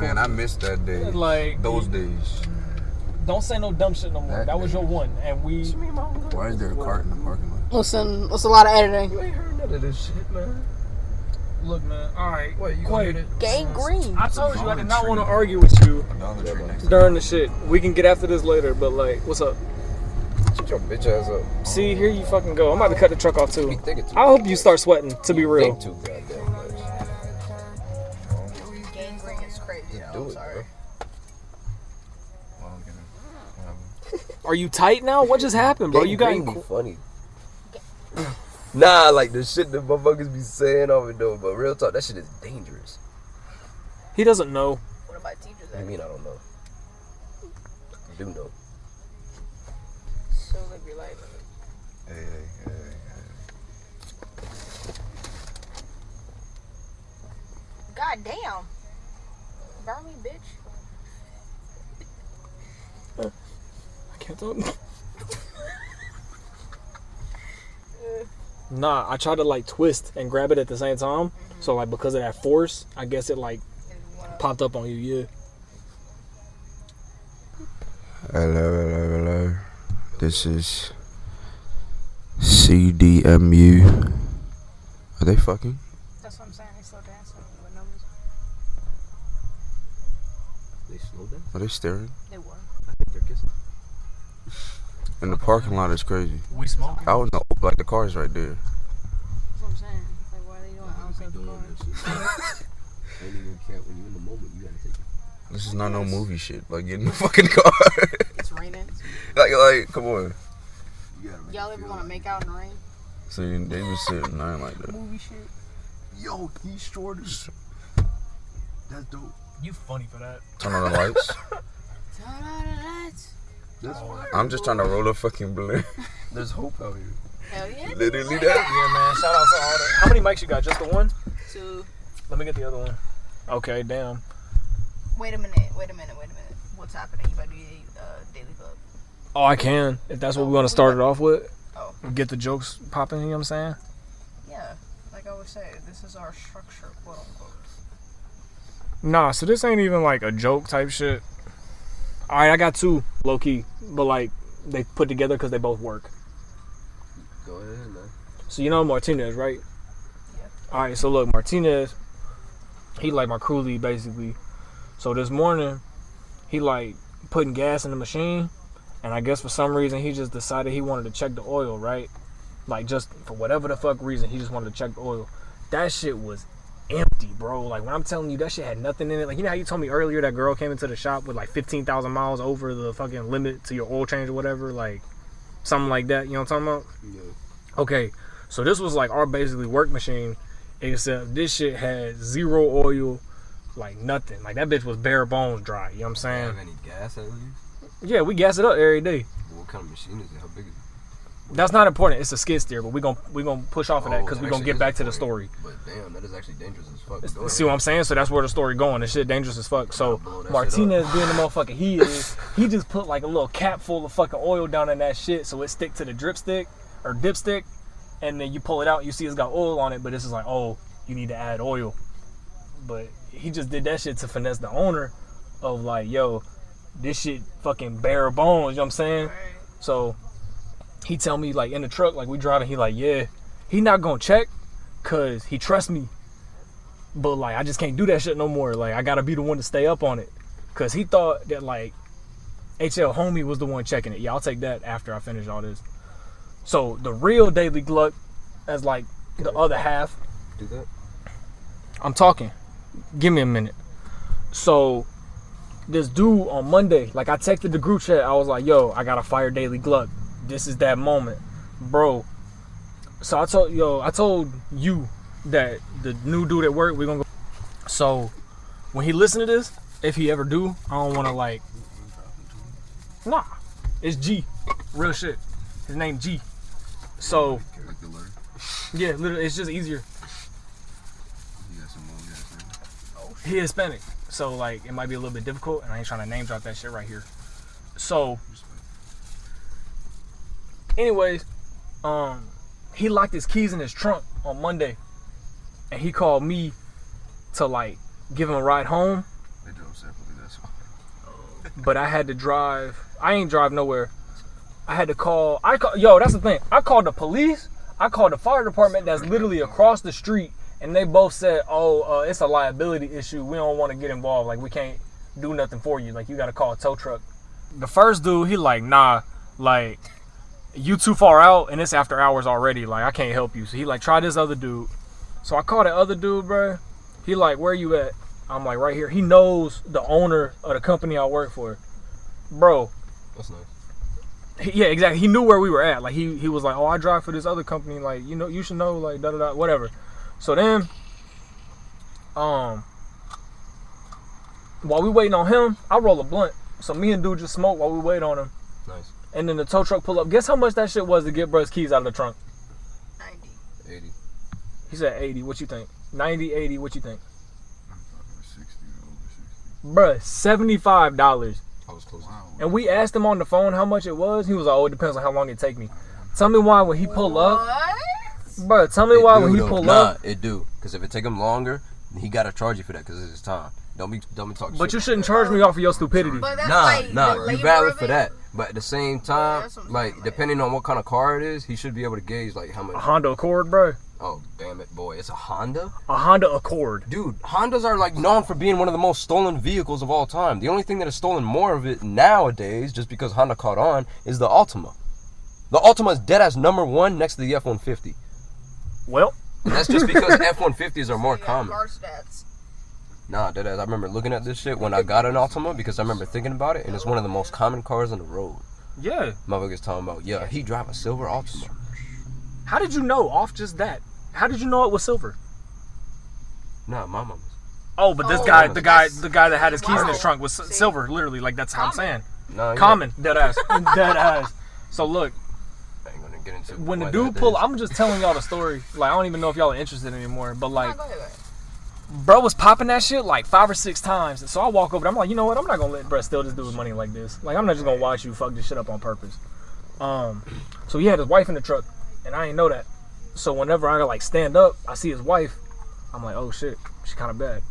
Man, I missed that day. Like those days. Don't say no dumb shit no more. That was your one, and we. Why is there a cart in the parking lot? Listen, it's a lot of editing. You ain't heard none of this shit, man. Look, man. All right, Wait, you gonna get it? Gangrene. I told you I did not want to argue with you during the shit. We can get after this later, but like, what's up? Shut your bitch ass up. See, here you fucking go. I'm about to cut the truck off too. I hope you start sweating. To be real. Think too goddamn much. Gangrene is crazy. Yeah, do it, sorry. Are you tight now? What just happened, bro? You got be funny. Nah, like the shit that motherfuckers be saying over though, but real talk, that shit is dangerous. He doesn't know. What about teachers? I mean, I don't know. I do know. So live your life. Hey. God damn. Burn me, bitch. I can't talk. Nah, I tried to like twist and grab it at the same time. Mm-hmm. So like because of that force, I guess it like popped up on you, yeah. Hello. This is CDMU. Are they fucking? That's what I'm saying. They slow dancing with numbers. They slow down? Are they staring? They were. I think they're kissing. In the parking lot is crazy. We smoking? I don't know, like the car's right there. That's what I'm saying. Like, why are they doing outside the car? Ain't even count when you're in the moment. You gotta take it. This is not no movie shit. Like, get in the fucking car. It's raining. like, come on. Y'all ever want to make out in the rain? See, they be sitting, I ain't like that. Movie shit. Yo, he's shorter. That's dope. You funny for that. Turn on the lights. Turn on the lights. That's fire. I'm just trying to roll a fucking balloon. There's hope out here. Hell yeah. Literally that. Yeah, man. Shout out to all that. How many mics you got? Just the one? 2. Let me get the other one. Okay, damn. Wait a minute. What's happening? You about to do Daily Club? Oh, I can. If that's what we want to start it off with. Oh. Get the jokes popping, you know what I'm saying? Yeah. Like I always say, this is our structure, quote unquote. Nah, so this ain't even like a joke type shit. Alright, I got 2, low key. But like, they put together because they both work. Go ahead, man. So you know Martinez, right? Yeah. Alright, so look, Martinez, he like my crew lead basically. So this morning, he like putting gas in the machine. And I guess for some reason, he just decided he wanted to check the oil, right? Like just for whatever the fuck reason, he just wanted to check the oil. That shit was empty, bro. Like when I'm telling you that shit had nothing in it. Like, you know how you told me earlier that girl came into the shop with like 15,000 miles over the fucking limit to your oil change or whatever, like something like that, you know what I'm talking about? Yeah. Okay, so this was like our basically work machine, except this shit had 0 oil, like nothing. Like that bitch was bare bones dry, you know what I'm saying? Have any gas at least? Yeah, we gas it up every day. What kind of machine is it? How big is it? That's not important. It's a skid steer, but we gonna push off of that because we're gonna get back to the story. But damn, that is actually dangerous as fuck. See what I'm saying? So that's where the story going. This shit dangerous as fuck. So Martinez being the motherfucker he is, he just put like a little cap full of fucking oil down in that shit so it stick to the dipstick, and then you pull it out, you see it's got oil on it, but this is like, oh, you need to add oil. But he just did that shit to finesse the owner of like, yo, this shit fucking bare bones, you know what I'm saying? So he tell me like in the truck, like we driving, he like, yeah, he not gonna check cause he trusts me. But like I just can't do that shit no more. Like I gotta be the one to stay up on it. Cause he thought that like HL homie was the one checking it. Yeah, I'll take that after I finish all this. So the real Daily Gluck as like the other half. Do that? I'm talking. Give me a minute. So this dude on Monday, like I texted the group chat, I was like, yo, I gotta fire Daily Gluck. This is that moment, bro. So I told you that the new dude at work, we're gonna go. So when he listen to this, if he ever do, I don't wanna like, nah, it's G, real shit. His name G. So yeah, literally, it's just easier. He Hispanic, so like it might be a little bit difficult, and I ain't trying to name drop that shit right here. So, anyways, he locked his keys in his trunk on Monday, and he called me to like give him a ride home. but I had to drive. I ain't drive nowhere. I had to call. Yo, that's the thing. I called the police. I called the fire department that's literally across the street, and they both said, "Oh, it's a liability issue. We don't want to get involved. Like, we can't do nothing for you. Like, you got to call a tow truck." The first dude, he like, "Nah, like, you too far out, and it's after hours already. Like, I can't help you." So he like, "Try this other dude." So I called the other dude, bro. He like, "Where you at?" I'm like, "Right here." He knows the owner of the company I work for, bro. That's nice. Yeah, exactly. He knew where we were at. Like he was like, "Oh, I drive for this other company. Like, you know, you should know. Like, da da da, whatever." So then, while we waiting on him, I roll a blunt. So me and dude just smoke while we wait on him. Nice. And then the tow truck pull up. Guess how much that shit was to get bruh's keys out of the trunk? 90. 80. He said 80. What you think? 90, 80. What you think? 60, Bruh, $75. I was close. Wow. And we asked him on the phone how much it was. He was like, "Oh, it depends on how long it take me." Tell me why when he pull up, What? bro. Tell me why when he pull up. It do. Because if it take him longer, he gotta charge you for that because it's his time. Don't be talking But shit. you shouldn't charge me off of your stupidity. But that's like the Nah, labor you valid of for it. that. But at the same time, that's what I'm like saying, depending on what kind of car it is, he should be able to gauge like how much. A Honda Accord, bro. Oh damn it, boy! It's a Honda. A Honda Accord. Dude, Hondas are like known for being one of the most stolen vehicles of all time. The only thing that has stolen more of it nowadays, just because Honda caught on, is the Altima. The Altima is dead as #1 next to the F-150. Well, And that's just because F-150s are more Yeah, common. car stats. Nah, dead ass. I remember looking at this shit when I got an Altima because I remember thinking about it, and it's one of the most common cars on the road. yeah. Motherfuckers talking about, yeah, he drive a silver Altima. How did you know off just that? How did you know it was silver? Nah, my mama's. Oh, but this Oh, guy, that's- the guy that had his keys in his Wow. trunk was See? silver, literally. Like, that's how I'm saying. Nah, Common, dead ass, dead ass. So look, I ain't gonna get into when the why dude that pull, is. I'm just telling y'all the story. Like, I don't even know if y'all are interested anymore. But like, Nah, go ahead. bro was popping that shit like 5 or 6 times. So I walk over there, I'm like, you know what? I'm not gonna let bro steal this dude's money like this. Like, I'm not just gonna watch you fuck this shit up on purpose. So he had his wife in the truck, and I didn't know that. So whenever I like stand up, I see his wife. I'm like, oh shit, she's kind of bad.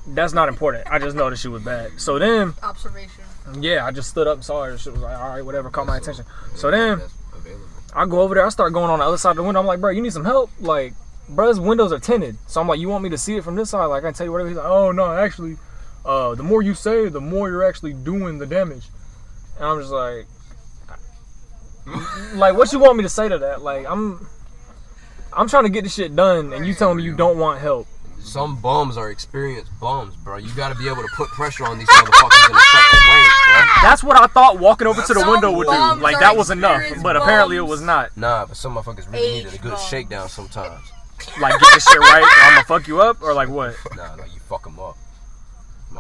That's not important. I just know that she was bad. So then, Observation. yeah, I just stood up and saw her. She was like, all right, whatever, caught my attention. So then, That's available. I go over there. I start going on the other side of the window. I'm like, bro, you need some help? Like, bro's windows are tinted. So I'm like, you want me to see it from this side? Like, I can tell you whatever. He's like, oh, no, actually, the more you say, the more you're actually doing the damage. And I'm just like, what you want me to say to that? Like, I'm trying to get this shit done, and you telling me you don't want help. Some bums are experienced bums, bro. You gotta be able to put pressure on these motherfuckers in a certain way, bro. That's what I thought walking over to the Some window would do. bums Like, are that was enough. experienced But apparently it bums. was not. Nah, but some motherfuckers really needed a Age good bums. shakedown sometimes. Like, get this shit right, or I'm gonna fuck you up, or like what? Nah, you fuck them up.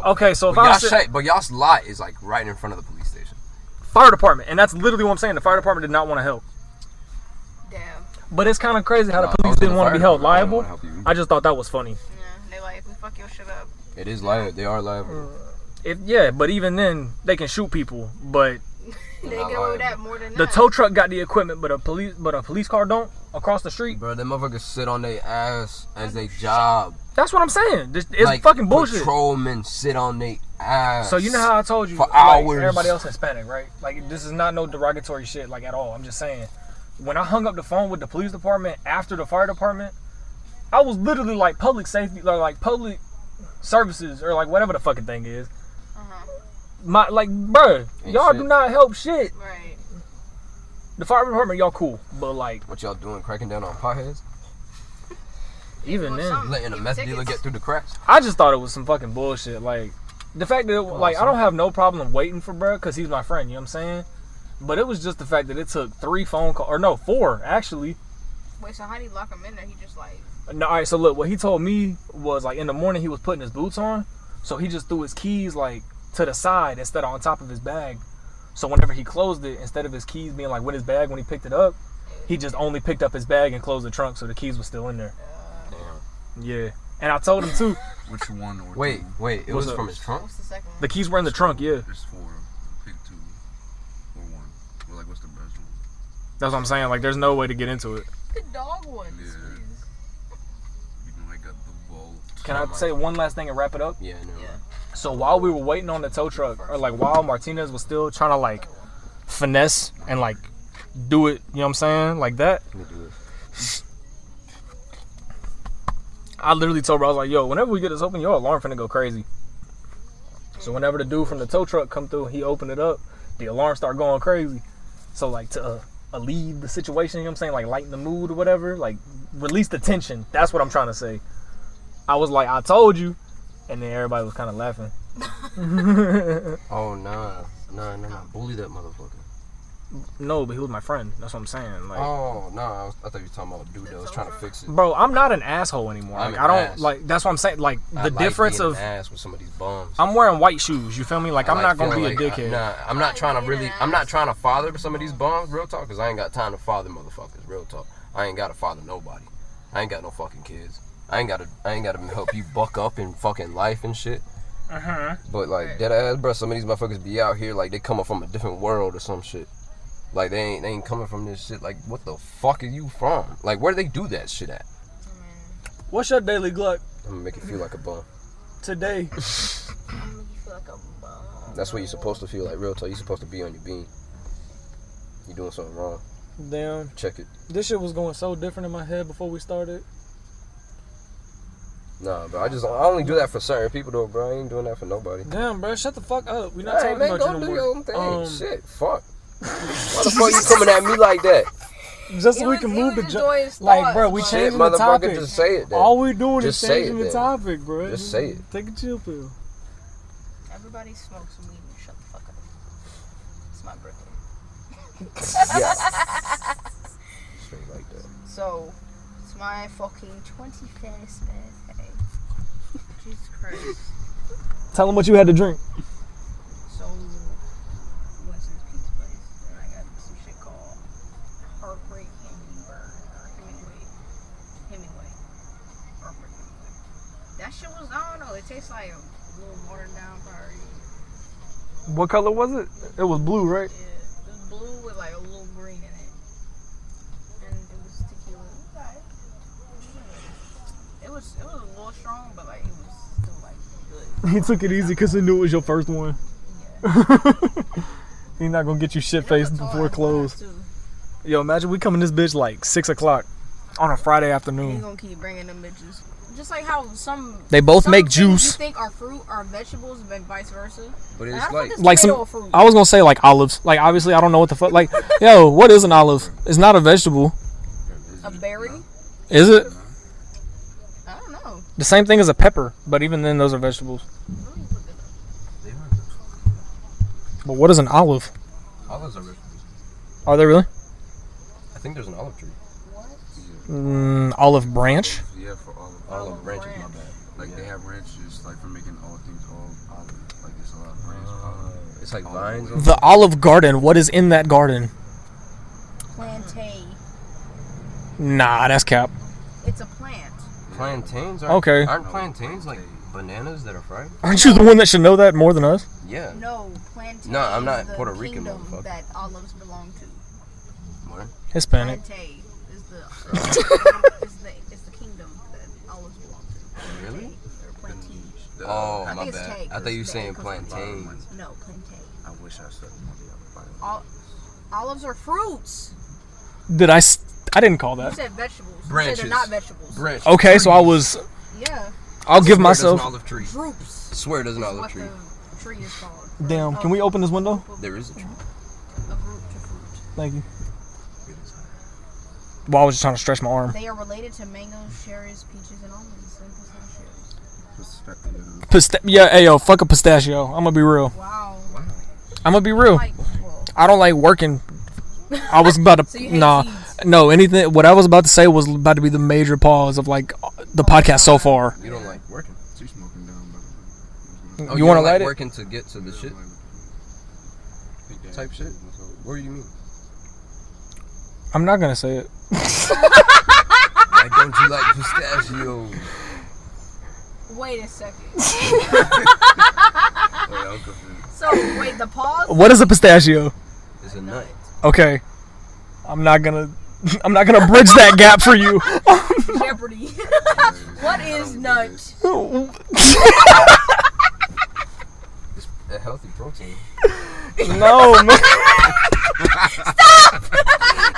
Okay, so if But I y'all said but y'all's lot is like right in front of the police station. fire department, and that's literally what I'm saying. The fire department did not want to help. Damn. But it's kind of crazy how Nah, the I police was in didn't the want to be fire held department. I liable. didn't wanna help you. I just thought that was funny. Yeah. They like, if we fuck your shit up. It is liable. They are liable. Yeah, but even then, they can shoot people. But They not get away liable. with that more than the that. tow truck got the equipment, but a police car don't across the street. Bro, them motherfuckers sit on their ass as they job. That's what I'm saying. It's Like, fucking bullshit. Patrolmen sit on their ass. So you know how I told you, For like, hours. everybody else Hispanic, right? Like, this is not no derogatory shit, like, at all. I'm just saying, when I hung up the phone with the police department after the fire department, I was literally like public safety, or like public services, or like whatever the fucking thing is. Uh-huh. Like, bruh, Ain't y'all shit. do not help shit. Right. The fire department, y'all cool, but like, What y'all doing? Cracking down on potheads? even Well, then, some- Letting a Give meth tickets. dealer get through the cracks? I just thought it was some fucking bullshit. Like, the fact that, like, I don't have no problem waiting for bruh, because he's my friend, you know what I'm saying? But it was just the fact that it took 3 phone calls, or no, 4, actually. Wait, so how do you lock him in there? He just like... No, all right, so look, what he told me was, like, in the morning he was putting his boots on, so he just threw his keys, like, to the side instead of on top of his bag. So whenever he closed it, instead of his keys being, like, with his bag when he picked it up, he just only picked up his bag and closed the trunk, so the keys were still in there. Damn. Yeah. And I told him, too, Which one or Wait, two? it What's was up? from his trunk? What's the second one? the keys were in the trunk, yeah. There's 4. Pick 2 or 1. Or like, what's the best one? That's what I'm saying, like, there's no way to get into it. The dog ones. Yeah. You know, I got the vault. Can I say one last thing and wrap it up? Yeah, no. Yeah. So while we were waiting on the tow truck, or like while Martinez was still trying to like finesse and like do it, you know what I'm saying, like that. Let me do it. I literally told her, I was like, yo, whenever we get this open, your alarm finna go crazy. So whenever the dude from the tow truck come through, he opened it up, the alarm start going crazy. So like to alleviate the situation, you know what I'm saying, like lighten the mood or whatever, like release the tension. That's what I'm trying to say. I was like, I told you. And then everybody was kind of laughing. Oh, nah. Bully that motherfucker. No, but he was my friend. That's what I'm saying. Like, Oh, nah. I thought you were talking about a dude that was trying to fix it. bro, I'm not an asshole anymore. I'm Like, an I don't ass. like. That's what I'm saying. Like the I like difference being of an ass with some of these bums. I'm wearing white shoes. You feel me? Like I'm I not gonna be feeling a like, dickhead. Nah, I'm not trying to father some of these bums, real talk, because I ain't got time to father motherfuckers, real talk. I ain't got to father nobody. I ain't got no fucking kids. I ain't got to help you buck up in fucking life and shit. But like dead ass, bro, some of these motherfuckers be out here like they coming from a different world or some shit. Like they ain't coming from this shit. Like what the fuck are you from? Like where do they do that shit at? What's your daily gluck I'm gonna make you feel like a bum. today? You feel like a bum. That's what you're supposed to feel like, real talk. You're supposed to be on your bean. You doing something wrong. Damn, Check it. this shit was going so different in my head before we started. Nah, bro. I only do that for certain people though, bro. I ain't doing that for nobody. Damn, bro, shut the fuck up. We not Hey, talking man, about go you no do more. your own thing. Shit, fuck. Why the fuck you coming at me like that? Just so we can move the joint. like, bro, we Shit, Shit, changing the motherfucker, topic. just say it then. All we doing Just is say changing it the then. topic, bro. Just say it. Take a chill pill. Everybody smokes some weed and shut the fuck up. It's my birthday. Yeah. Straight like that. So, it's my fucking 21st birthday. Jesus Christ. Tell them what you had to drink. So, we went to this pizza place, and I got some shit called Heartbreak Hemingway. Heartbreak Hemingway. That shit was, I don't know, it tastes like a little watered down probably. What color was it? It was blue, right? Yeah, it was blue with like a little green in it. And it was tequila. It was a little strong, but like it was still like good. He took it easy because he knew it was your first one. Yeah. He's not gonna get you shit faced It was a before it tall closed. glass, too. Yo, imagine we come in this bitch like 6 o'clock on a Friday And you afternoon. gonna keep bringing them bitches. Just like how They both some make things juice. You think are fruit are vegetables, and vice versa. But And it's I like thought this Like tomato some, a fruit. I was gonna say like olives. Like obviously I don't know what the fuck. Like, yo, what is an olive? It's not a vegetable, A berry? is it? I don't know. The same thing as a pepper, but even then those are vegetables. But what is an olive? olives are vegetables. Are they really? I think there's an olive tree. Olive branch. Yeah, for all of Olive branches, my branch. bad. like they have branches like for making all things all olive. Like it's a lot of branches. Olive. It's like Olive vines. wood. The Olive Garden. What is in that garden? Plantain. Nah, that's cap. It's a plant. Plantains are Okay. Aren't plantains like bananas that are fried? Aren't you the one that should know that more than us? Yeah. No, plantain. No, I'm not is the Puerto Rican, kingdom motherfucker. that olives belong to. What? Hispanic. Plantain is the is the kingdom that olives belong to. Really? Or plantain. The- Oh, I my think it's bad. Tay, I thought you were 'cause saying Tay comes from plantains. No, plantain. I wish I said more. Olives are fruits. Did I? I didn't call You that. said vegetables. You Branches. said they're not vegetables. Branch. Okay, so I was. Yeah. I'll give Swear myself. there's an olive tree. Groups. Swear there's an is olive what tree. the tree is called. Damn, can we open this window? There is a tree. A group to fruit. Thank you. Well, I was just trying to stretch my arm. They are related to mangoes, cherries, peaches, and almonds, and pistachios. Yeah, hey yo, fuck a pistachio. I'm gonna be real. Wow. I'm gonna be real. Like, well, I don't like working. I was about to so you hate nah. seeds. No, anything. What I was about to say was about to be the major pause of like the podcast so far. You don't like working. So you smoking down, but Oh, You wanna don't like light it? working to get to the shit type shit? What do you mean? I'm not gonna say it. Like, don't you like pistachios? Wait a second. I'm confused. So, wait, the pause? What is a pistachio? It's a nut. Okay, I'm not gonna bridge that gap for you. Jeopardy. What is nut? A healthy protein. No, man.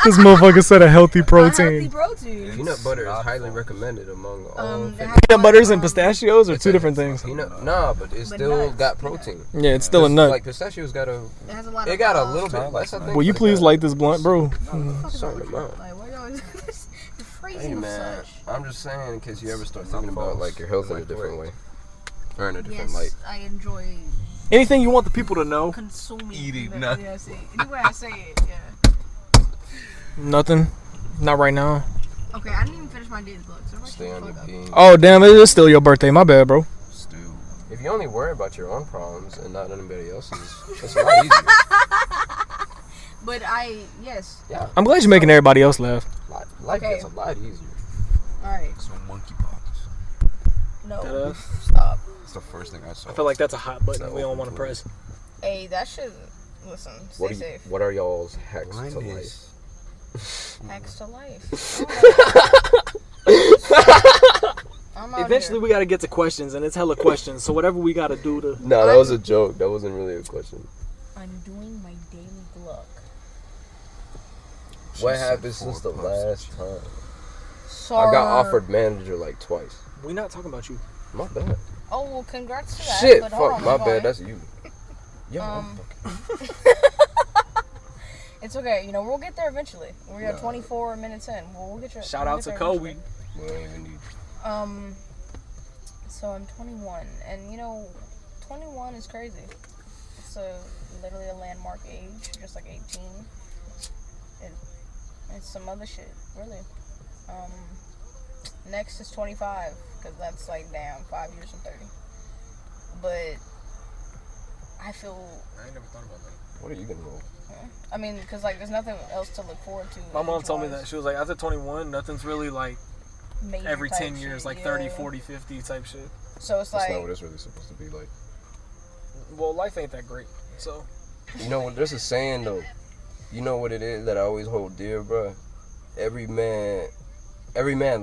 This motherfucker said a healthy Healthy protein. protein. Peanut butter is highly recommended among all. They have Peanut butters and pistachios are two different things. Nah, but it's But still nuts. got protein. Yeah, it's still a nut. Like pistachios got a. It has a lot It of got a little bit less, I think. Will you but it please got light this blunt, bro? What the fuck is certain wrong with you? amount. Like, why y'all always the phrasing Hey of man, such? I'm just saying in case you ever start thinking about like your health in a different way, or in a different Yes, light. I enjoy Anything you want the people to know? consuming. Eating the- nothing. Yeah, see, the way I say it, yeah. Nothing. Not right now. Okay, I didn't even finish my day's book. So Stay on your being. Oh damn! It is still your birthday. My bad, bro. Still. If you only worry about your own problems and not anybody else's, it's a lot easier. But yes. Yeah, I'm glad you're making everybody else laugh. life Okay. gets a lot easier. All right. So monkeypox. No. Stop. That's the first thing I saw. I feel like that's a hot button No, we don't want to press. Hey, that should. Listen, stay safe. What are y'all's hacks to life? Blindness. Hacks to life. I'm out Eventually, here. we gotta get to questions, and it's hella questions. So whatever we gotta do to. No, that was a joke. That wasn't really a question. I'm doing my daily vlog. What happened since the last time? Sorry. I got offered manager like twice. We not talking about you. My bad. Oh well, congrats to that. Shit, but hold fuck, on, my go bad. ahead. That's you. Yeah. Um, It's okay. You know, we'll get there eventually. We're at 24 minutes in. We'll get your. Shout we'll out get to there Kobe. We don't even need. So I'm 21, and you know, 21 is crazy. It's literally a landmark age, just like 18. It's some other shit, really. Next is 25, because that's like, damn, 5 years from 30. But I feel, I ain't never thought about that. What are you gonna roll? I mean, because like there's nothing else to look forward to. My mom told me age-wise. that. She was like, after 21, nothing's really like Major every type 10 years, shit, like yeah. 30, 40, 50 type shit. So it's That's like, not what it's really supposed to be like. Well, life ain't that great, so. You know, there's a saying though. You know what it is that I always hold dear, bro? Every man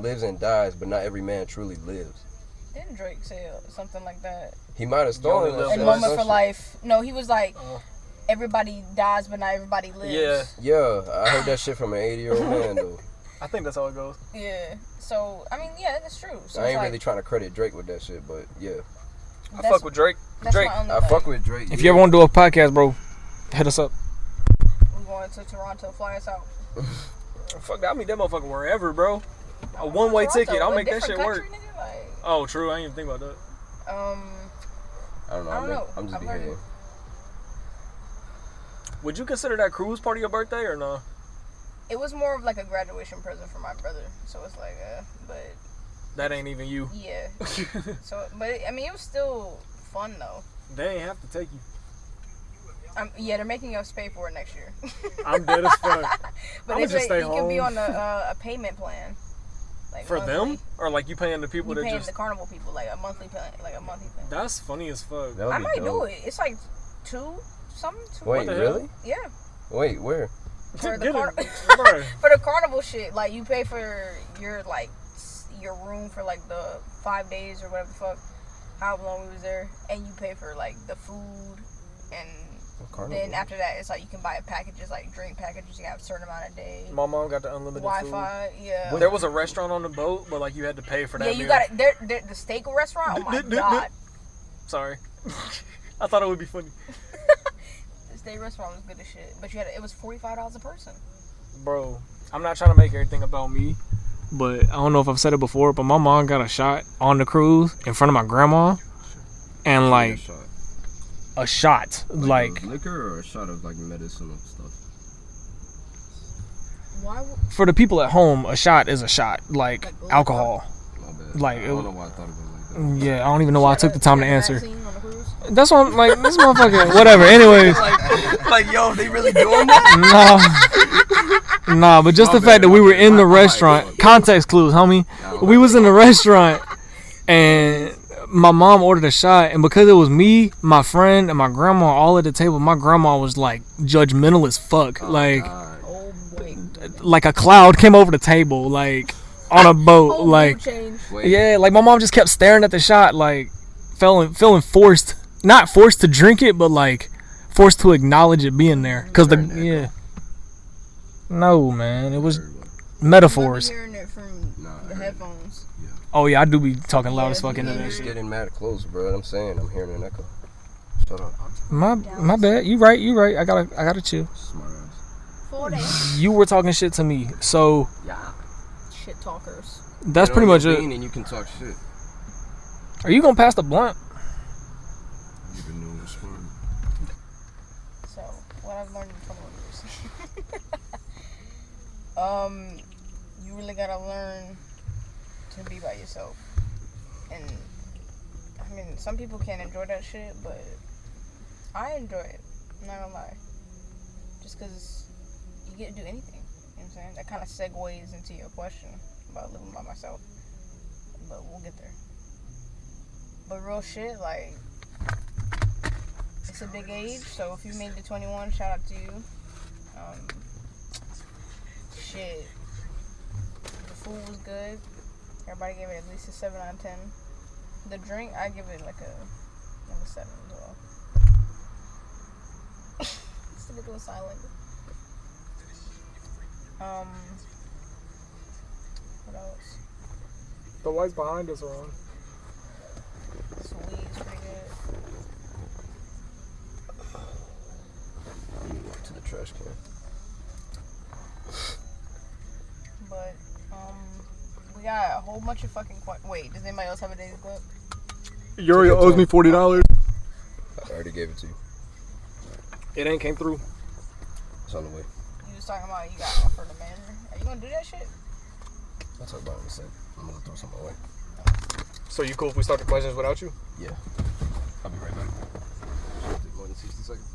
lives and dies, but not every man truly lives. didn't Drake say something like that? He might have stolen only that live And shit. once. Moment for Life. No, he was like, Oh. everybody dies, but not everybody lives. Yeah. Yeah, I heard that shit from an 80-year-old man though. I think that's how it goes. Yeah. So, I mean, yeah, that's true. So I it's ain't like, really trying to credit Drake with that shit, but yeah. I that's- fuck with Drake. that's Drake, my only I thing. fuck with Drake. if you ever want to do a podcast, bro, hit us up. We're going to Toronto. Fly us out. Fuck that. I'll meet that motherfucker wherever, bro. A one-way Toronto, ticket. I'll a make that different shit work. country, nigga, like, Oh, true. I didn't even think about that. I don't know. I don't know. I'm just I've heard behaving. Would you consider that cruise part of your birthday or no? it was more of like a graduation present for my brother. So it's like, but That ain't even you. yeah. So, but I mean, it was still fun though. They ain't have to take you. Yeah, they're making us pay for it next year. I'm dead as fuck. But I'ma they just say stay you can be home. on a payment plan. Like For monthly. them? Or like you paying the people You that paying just. the carnival people like a monthly plan, like a monthly thing. That's funny as fuck. That would I be might do dope. it. It's like two. Wait, the hell? really? Yeah. Wait, where? For the, Get it, carnival bruh. for the carnival shit, like you pay for your your room for like the 5 days or whatever the fuck, however long we was there, and you pay for like the food, and then after that it's like you can buy packages like drink packages. You have a certain amount a day. My mom got the unlimited Wi-Fi, yeah. food. There was a restaurant on the boat, but like you had to pay for that. Yeah, you meal. got it. The steak restaurant. Oh my god, Sorry. I thought it would be funny. the steak restaurant was good as shit. But it was $45 a person. Bro, I'm not trying to make everything about me, but I don't know if I've said it before, but my mom got a shot on the cruise in front of my grandma, and like a shot, like liquor or a shot of like medicinal stuff. Why? for the people at home, a shot is a shot, like Like alcohol. My bad. Like, I don't know why I thought of it like that. Yeah, I don't even know why I took the time to answer. Vaccine on the cruise? That's what I'm like. This motherfucker, whatever. Anyways, Like, yo, they really doing that? nah, but just the fact that we were in the restaurant. Context clues, homie. We was in the restaurant, and my mom ordered a shot, and because it was me, my friend, and my grandma all at the table, my grandma was like judgmental as fuck. Like Oh boy. like a cloud came over the table, like on a boat. Oh, Like mood change. yeah, like my mom just kept staring at the shot, like feeling forced not forced to drink it, but like forced to acknowledge it being there. Cause no man, it was metaphors. Hearing it from the headphones. Oh yeah, I do be talking loud as fuck into that It's shit. getting mad close, bro. I'm saying, I'm hearing an echo. Shut up. My bad. You right. I gotta chill. Smart ass. 4 days. You were talking shit to me, so Shit talkers. that's pretty much it. And you can talk shit. Are you gonna pass the blunt? You been doing this fun. So, what I've learned in 21 years. You really gotta learn to be by yourself. And, I mean, some people can't enjoy that shit, but I enjoy it. I'm not gonna lie. Just because you get to do anything. You know what I'm saying? That kind of segues into your question about living by myself. But we'll get there. But real shit, like, it's a big age, so if you made the 21, shout out to you. Shit. The food was good. Everybody gave it at least a 7 out of 10. The drink, I give it like a 7 as well. It's a little silent. What else? The lights behind us are on. Sweet's pretty good. To the trash can. But, we got a whole bunch of fucking wait, does anybody else have a daily clip? Uriel owes me $40. I already gave it to you. It ain't came through. It's on the way. You was talking about you got offered a manager. Are you gonna do that shit? I'll talk about it in a second. I'm gonna throw something away. So you cool if we start the questions without you? Yeah. I'll be right back. Should take more than 60 seconds.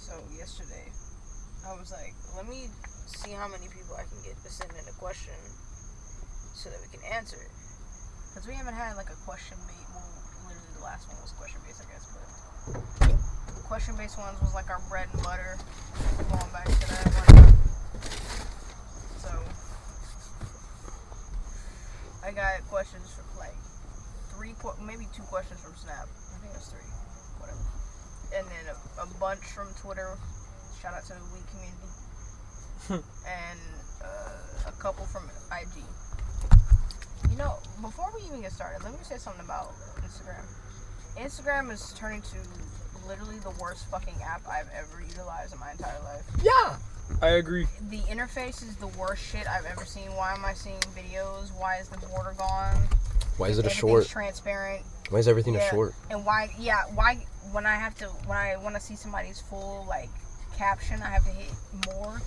So yesterday, I was like, let me see how many people I can get to send in a question so that we can answer it. Because we haven't had like a question based. Well, literally the last one was question based, I guess. But the question based ones was like our bread and butter. Going back to that one. So I got questions from like maybe 2 questions from Snap. I think it was 3. Whatever. And then a bunch from Twitter. Shout out to the Wii community. And a couple from IG. You know, before we even get started, let me say something about Instagram. Instagram is turning to literally the worst fucking app I've ever utilized in my entire life. Yeah. I agree. The interface is the worst shit I've ever seen. Why am I seeing videos? Why is the border gone? Why is it a Everything's short? transparent. Why is everything a short? And why when I want to see somebody's full like caption, I have to hit more,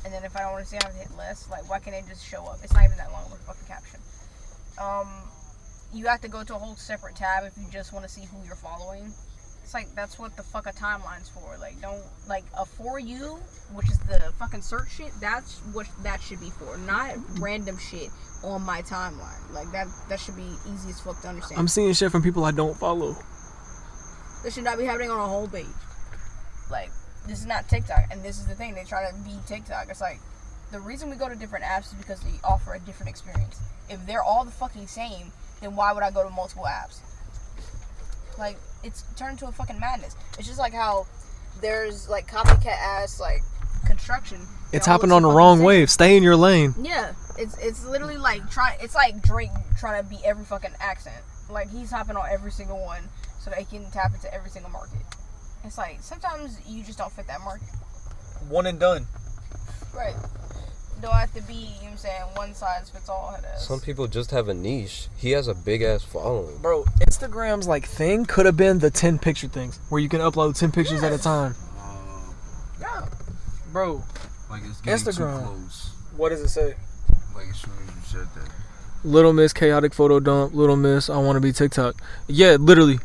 and then if I don't want to see it, I have to hit less. Like, why can't it just show up? It's not even that long with a fucking caption. You have to go to a whole separate tab if you just want to see who you're following. It's like, that's what the fuck a timeline's for. Like, don't, like, a For You, which is the fucking search shit, that's what that should be for. Not random shit on my timeline. Like, that should be easy as fuck to understand. I'm seeing shit from people I don't follow. This should not be happening on a whole page. Like, this is not TikTok, and this is the thing, they try to be TikTok. It's like, the reason we go to different apps is because they offer a different experience. If they're all the fucking same, then why would I go to multiple apps? Like, it's turned into a fucking madness. It's just like how there's like copycat ass like construction. It's hopping on the wrong wave. Stay in your lane. Yeah, it's literally like it's like Drake trying to be every fucking accent. Like, he's hopping on every single one so that he can tap into every single market. It's like, sometimes you just don't fit that market. One and done. Right. Don't have to be, you know what I'm saying, one size fits all. Some people just have a niche. He has a big ass following. Bro, Instagram's like thing could have been the 10 picture things where you can upload 10 pictures at a time. Yeah. Bro, Like, it's getting Instagram. too close. What does it say? Like, as soon as you said that. Little Miss chaotic photo dump. Little Miss I want to be TikTok. Yeah, literally.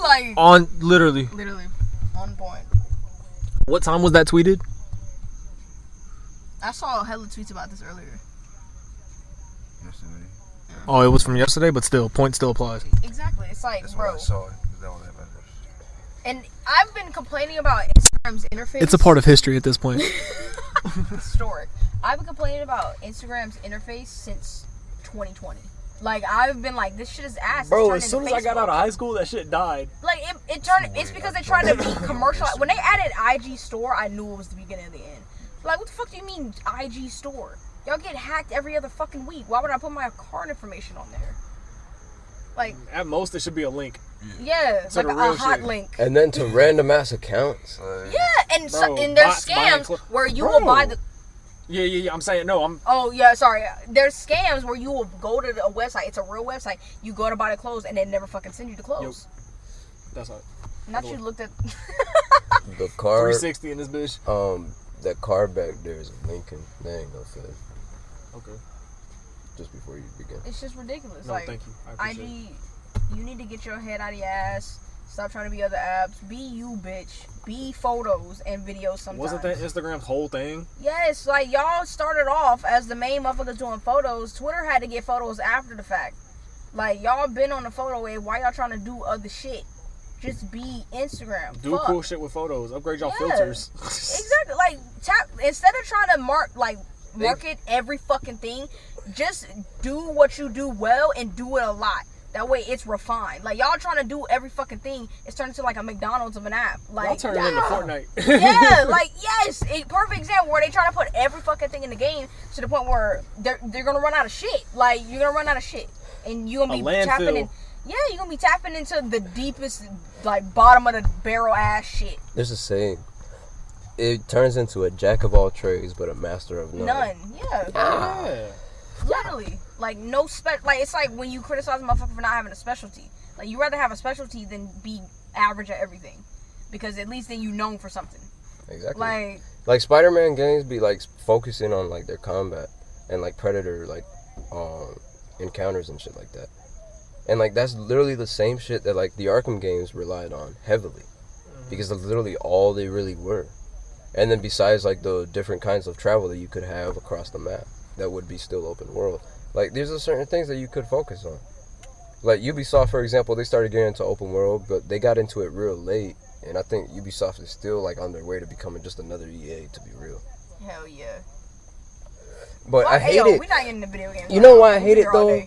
Like, Literally. Literally. On point. What time was that tweeted? I saw hella tweets about this earlier. Yesterday. Oh, it was from yesterday, but still, point still applies. Exactly. It's like, That's bro. what I saw. Is that what that matters? And I've been complaining about Instagram's interface. It's a part of history at this point. Historic. I've been complaining about Instagram's interface since 2020. Like, I've been like, this shit is ass. Bro, as soon as I got out of high school, that shit died. Like, it turned, it's because they tried to be commercial. When they added IG Store, I knew it was the beginning of the end. Like, what the fuck do you mean IG Store? Y'all get hacked every other fucking week. Why would I put my card information on there? Like, at most, it should be a link. Yeah, like a hot link. And then to random ass accounts. Yeah, and there's scams where you will buy the... Yeah. I'm saying no. Oh yeah, sorry. There's scams where you will go to a website. It's a real website. You go to buy the clothes and they never fucking send you the clothes. Yep. That's all. Not you looked at the car 360 in this bitch. That car back there is a Lincoln. That ain't no fit. Okay. Just before you begin. It's just ridiculous. No, like, thank you. I appreciate IG, you need to get your head out of your ass. Stop trying to be other apps. Be you, bitch. Be photos and videos sometimes. Wasn't that Instagram's whole thing? Yes, like y'all started off as the main motherfuckers doing photos. Twitter had to get photos after the fact. Like, y'all been on the photo wave. Why y'all trying to do other shit? Just be Instagram. Do cool shit with photos. Upgrade y'all filters. Exactly. Like, instead of trying to market every fucking thing, just do what you do well and do it a lot. That way it's refined. Like, y'all trying to do every fucking thing, it's turned into like a McDonald's of an app. Like, y'all turning into Fortnite. Yeah, like, yes. A perfect example where they try to put every fucking thing in the game to the point where they're gonna run out of shit. Like, you're gonna run out of shit. And you're gonna be tapping in. Yeah, you're gonna be tapping into the deepest, like, bottom of the barrel ass shit. There's a saying. It turns into a jack of all trades, but a master of none. Yeah. Literally. Like, no like, it's like when you criticize a motherfucker for not having a specialty. Like, you rather have a specialty than be average at everything. Because at least then you known for something. Exactly. Like Spider-Man games be, like, focusing on, like, their combat. And, like, Predator, like, encounters and shit like that. And, like, that's literally the same shit that, like, the Arkham games relied on heavily. Because that's literally all they really were. And then besides, like, the different kinds of travel that you could have across the map, that would be still open world. Like, there's certain things that you could focus on. Like, Ubisoft, for example, they started getting into open world, but they got into it real late. And I think Ubisoft is still, like, on their way to becoming just another EA, to be real. Hell yeah. But I hate it. We're not getting into video games. You know why I hate it, though?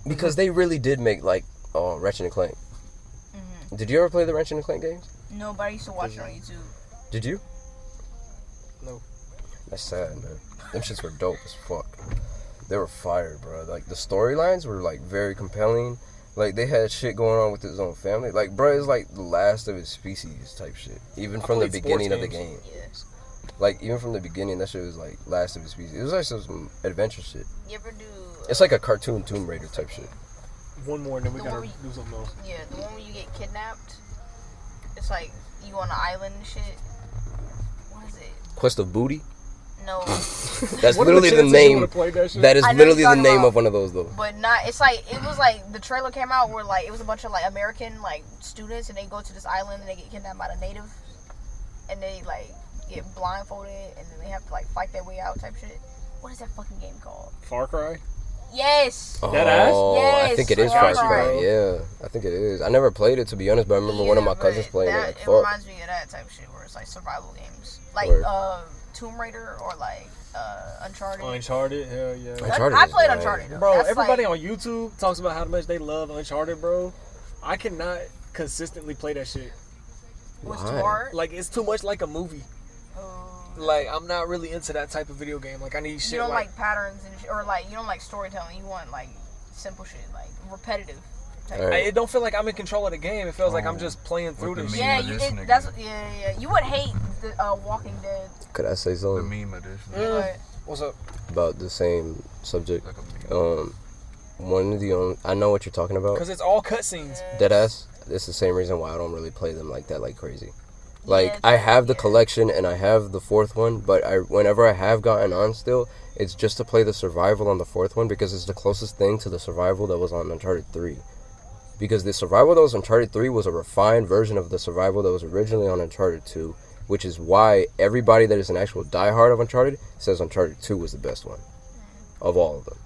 Because they really did make, like, Ratchet and Clank. Mm-hmm. Did you ever play the Ratchet and Clank games? No, but I used to watch it on YouTube. Did you? No. That's sad, man. Them shits were dope as fuck. They were fire, bro. Like, the storylines were, like, very compelling. Like, they had shit going on with his own family. Like, bro, it's like the last of his species type shit. Even from the beginning of the game. Yes. Like, even from the beginning, that shit was, like, last of his species. It was like some adventure shit. You ever do... It's like a cartoon Tomb Raider type shit. One more, and then we gotta do something else. Yeah, the one where you get kidnapped. It's like, you on an island and shit. What is it? Quest of Booty? No. That's literally the name. That is literally the name of one of those, though. But not. It's like, it was like the trailer came out where, like, it was a bunch of, like, American, like, students, and they go to this island and they get kidnapped by the native, and they, like, get blindfolded, and then they have to, like, fight their way out type shit. What is that fucking game called? Far Cry. Yes. That ass? Yes. I think it is Far Cry. Yeah, I think it is. I never played it, to be honest, but I remember one of my cousins playing it. Like, it reminds me of that type of shit where it's like survival games, like Tomb Raider or like Uncharted. Uncharted, hell yeah. I played Uncharted, bro. Everybody on YouTube talks about how much they love Uncharted, bro. I cannot consistently play that shit. What's too hard? Like, it's too much like a movie. Like, I'm not really into that type of video game. Like, I need shit. You don't like patterns and or like you don't like storytelling. You want like simple shit, like repetitive. It don't feel like I'm in control of the game. It feels like I'm just playing through this shit. Yeah, You would hate the Walking Dead. Could I say something? The meme edition. What's up? About the same subject. One of the only I know what you're talking about. Because it's all cutscenes. Deadass. It's the same reason why I don't really play them like that, like crazy. Like, I have the collection and I have the fourth one, but whenever I have gotten on still, it's just to play the survival on the fourth one because it's the closest thing to the survival that was on Uncharted 3. Because the survival that was on Uncharted 3 was a refined version of the survival that was originally on Uncharted 2, which is why everybody that is an actual diehard of Uncharted says Uncharted 2 was the best one of all of them.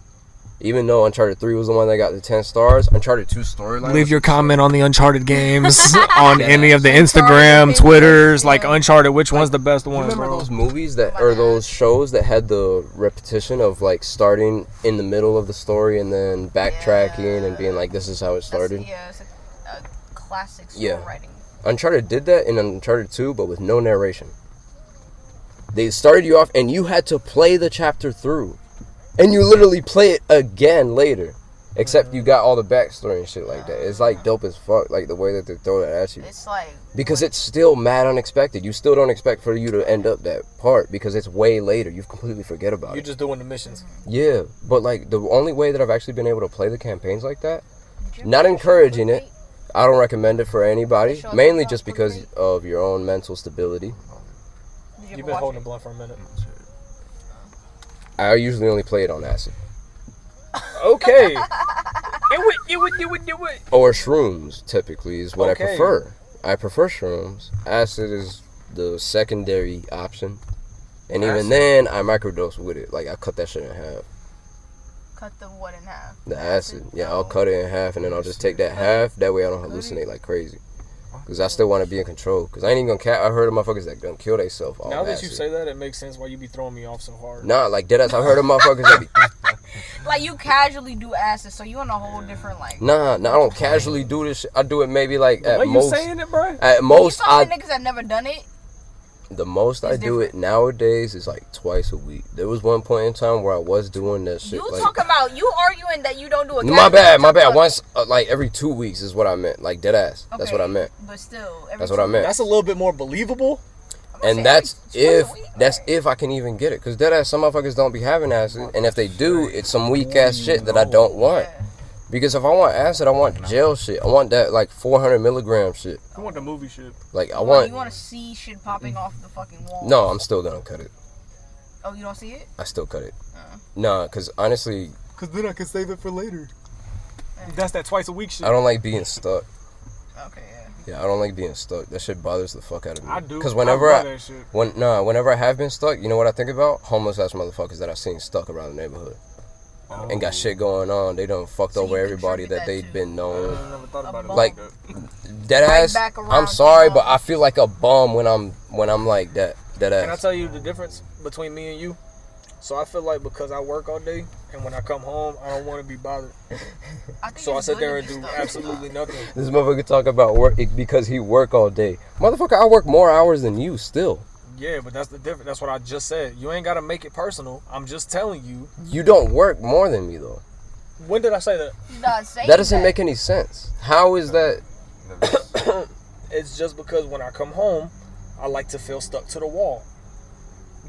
Even though Uncharted 3 was the one that got the 10 stars, Uncharted 2 storyline. Leave your comment on the Uncharted games on any of the Instagram, Twitters, like Uncharted. Which one's the best one? Remember those movies that, or those shows that had the repetition of like starting in the middle of the story and then backtracking and being like, this is how it started? It's a classic story writing. Uncharted did that in Uncharted 2, but with no narration. They started you off and you had to play the chapter through. And you literally play it again later. Except you got all the backstory and shit like that. It's like dope as fuck, like the way that they throw that at you. It's like... Because it's still mad unexpected. You still don't expect for you to end up that part because it's way later. You completely forget about it. You're just doing the missions. Yeah, but like the only way that I've actually been able to play the campaigns like that, not encouraging it, I don't recommend it for anybody. Mainly just because of your own mental stability. You've been holding a blunt for a minute. I usually only play it on acid. Okay. Do it. Or shrooms, typically, is what I prefer. I prefer shrooms. Acid is the secondary option. And even then, I microdose with it. Like, I cut that shit in half. Cut the what in half? The acid. Yeah, I'll cut it in half, and then I'll just take that half. That way I don't hallucinate like crazy. Because I still want to be in control. Because I ain't even gonna I heard of motherfuckers that done kill themselves. Now that you say that, it makes sense why you be throwing me off so hard. Nah, like deadass. I heard of motherfuckers that be... Like, you casually do acid, so you on a whole different, like... Nah, I don't casually do this shit. I do it maybe like at most... you saying it, bro? At most, niggas that never done it? The most I do it nowadays is like twice a week. There was one point in time where I was doing that shit. You like, talking about, you arguing that you don't do it. My bad. Once, like every 2 weeks is what I meant. Like dead ass. Okay, That's what I meant. But still, that's what I meant. That's a little bit more believable. And that's if I can even get it. Because dead ass, some motherfuckers don't be having acid. And if they do, it's some weak ass shit that I don't want. Yeah. Because if I want acid, I want gel shit. I want that like 400 milligram shit. I want the movie shit. Like I want. You want to see shit popping off the fucking wall? No, I'm still gonna cut it. Oh, you don't see it? I still cut it. Nah, because honestly. Because then I can save it for later. That's that twice a week shit. I don't like being stuck. Okay, Yeah, I don't like being stuck. That shit bothers the fuck out of me. I do. Because whenever I whenever I have been stuck, you know what I think about? Homeless ass motherfuckers that I've seen stuck around the neighborhood. And got shit going on. They done fucked over everybody that they've been known. I never thought about it like dead ass. I'm sorry, but I feel like a bum when I'm like that. Dead ass. Can I tell you the difference between me and you? So I feel like because I work all day and when I come home I don't want to be bothered. So I sit there and do absolutely nothing. This motherfucker talk about work because he work all day. Motherfucker, I work more hours than you still. Yeah, but that's the difference. That's what I just said. You ain't got to make it personal. I'm just telling you. You don't work more than me, though. When did I say that? That doesn't make any sense. How is that? It's just because when I come home, I like to feel stuck to the wall.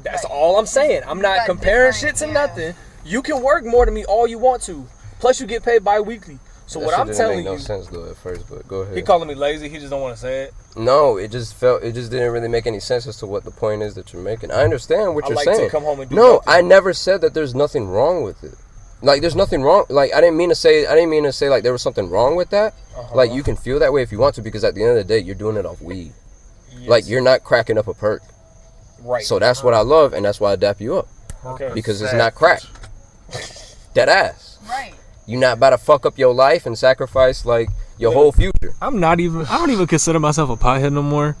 That's all I'm saying. I'm not comparing shit to nothing. You can work more than me all you want to. Plus, you get paid bi-weekly. So what I'm telling you, didn't make no sense though at first, but go ahead. He calling me lazy. He just don't want to say it. No, it just didn't really make any sense as to what the point is that you're making. I understand what you're saying. To come home and do no, nothing. I never said that there's nothing wrong with it. Like there's nothing wrong. Like I didn't mean to say like there was something wrong with that. Like you can feel that way if you want to, because at the end of the day, you're doing it off weed. Yes. Like you're not cracking up a perk. Right. So that's what I love, and that's why I dap you up. Okay. Because it's not crack. Dead ass. Right. You're not about to fuck up your life and sacrifice like your whole future. I don't even consider myself a pothead no more.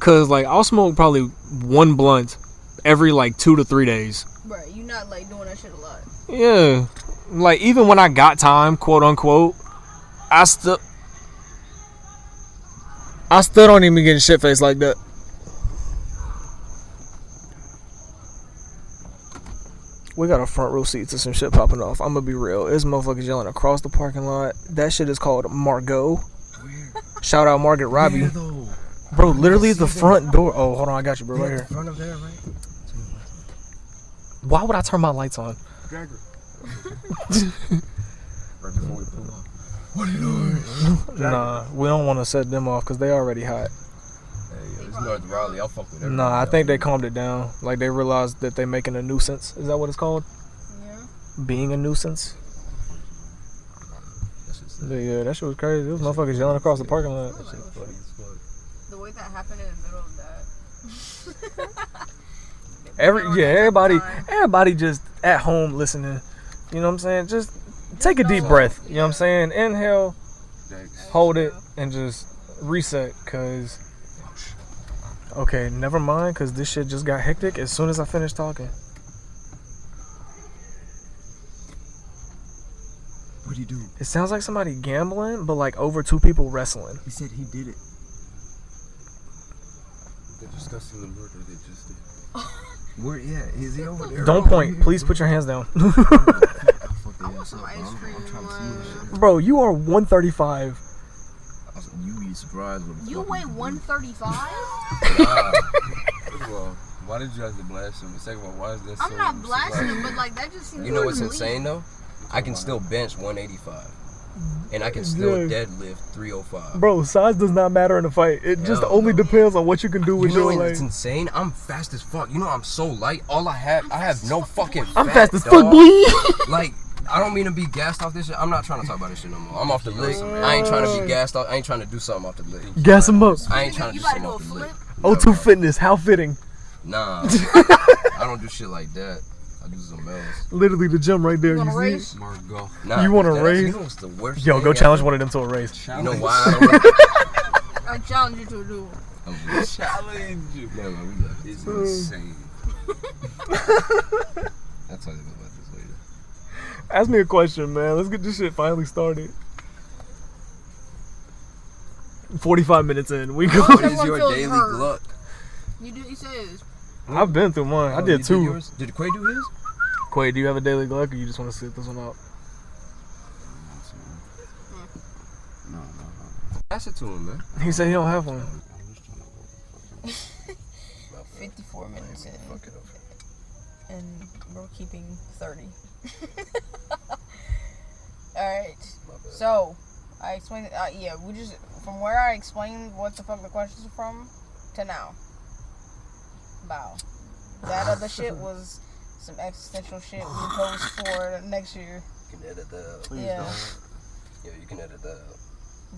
Cause like I'll smoke probably one blunt every like 2 to 3 days. Right, you not like doing that shit a lot. Yeah. Like even when I got time, quote unquote, I still don't even get shit faced like that. We got a front row seat to some shit popping off. I'm gonna be real. It's motherfuckers yelling across the parking lot. That shit is called Marquae. Shout out Margaret Robbie. Bro, literally the front door. Oh, hold on, I got you, bro. Right here. Front of there, right? Why would I turn my lights on? Right before we pull up. What are you doing? Nah, we don't want to set them off because they already hot. Hey, it's North Raleigh. I'll fuck with everybody. Nah, I think they calmed it down. Like they realized that they making a nuisance. Is that what it's called? Yeah. Being a nuisance. Yeah, that shit was crazy. Those motherfuckers yelling across the parking lot. That shit funny as fuck. The way that happened in the middle of that. Everybody just at home listening. You know what I'm saying? Just take a deep breath. You know what I'm saying? Inhale, Thanks. hold it, and just reset. Cause okay, never mind. Cause this shit just got hectic as soon as I finished talking. What'd he do? It sounds like somebody gambling, but like over 2 people wrestling. He said he did it. They're discussing the murder they just did. Where? Yeah, is he over there? Don't point. Please put your hands down. I want some ice cream. Bro, you are 135. You be surprised with You weigh 135? First of all, why did you have to blast him? Second of all, why is that so... I'm not blasting him, but like that just seems You know what's unbelievable. insane though? I can still bench 185. And I can still deadlift 305. Bro, size does not matter in a fight. It just Hell only no. depends on what you can do with You know your what's like. insane? I'm fast as fuck. You know I'm so light. All I have no fucking I'm fat, fast as dog. fuck, boy. Like, I don't mean to be gassed off this shit. I'm not trying to talk about this shit no more. I'm off the lick. I ain't trying to be gassed off. I ain't trying to do something off the lick. Gas him up. I ain't trying to You do about to something do a off the lick. flip? O2 Fitness, how fitting. Nah. I don't do shit like that. I do something else. Literally the gym right there. You wanna see race? Marquae. Nah, You wanna that's- raise? You know what's the worst Yo, thing go ever? challenge one of them to a race. You know why I don't I challenge you to a duel. Challenge you. Never mind, we left. It's insane. I'll tell you about this later. Ask me a question, man. Let's get this shit finally started. 45 minutes in. We go. What What is Everyone your feels daily hurt. gluck? He says. I've been through mine. I Oh, did you 2. yours? Did Quay do his? Quay, do you have a daily gluck or you just want to sit this one out? No. Pass it to him, man. He said he don't have one. 54 minutes in, Fuck it up. and we're keeping 30. Alright, so, I explained, we just, from where I explained what the fuck the questions are from, to now. Wow. That other shit was some existential shit we post for next year, You can edit that out. Please Yeah. don't. Yeah, you can edit that out.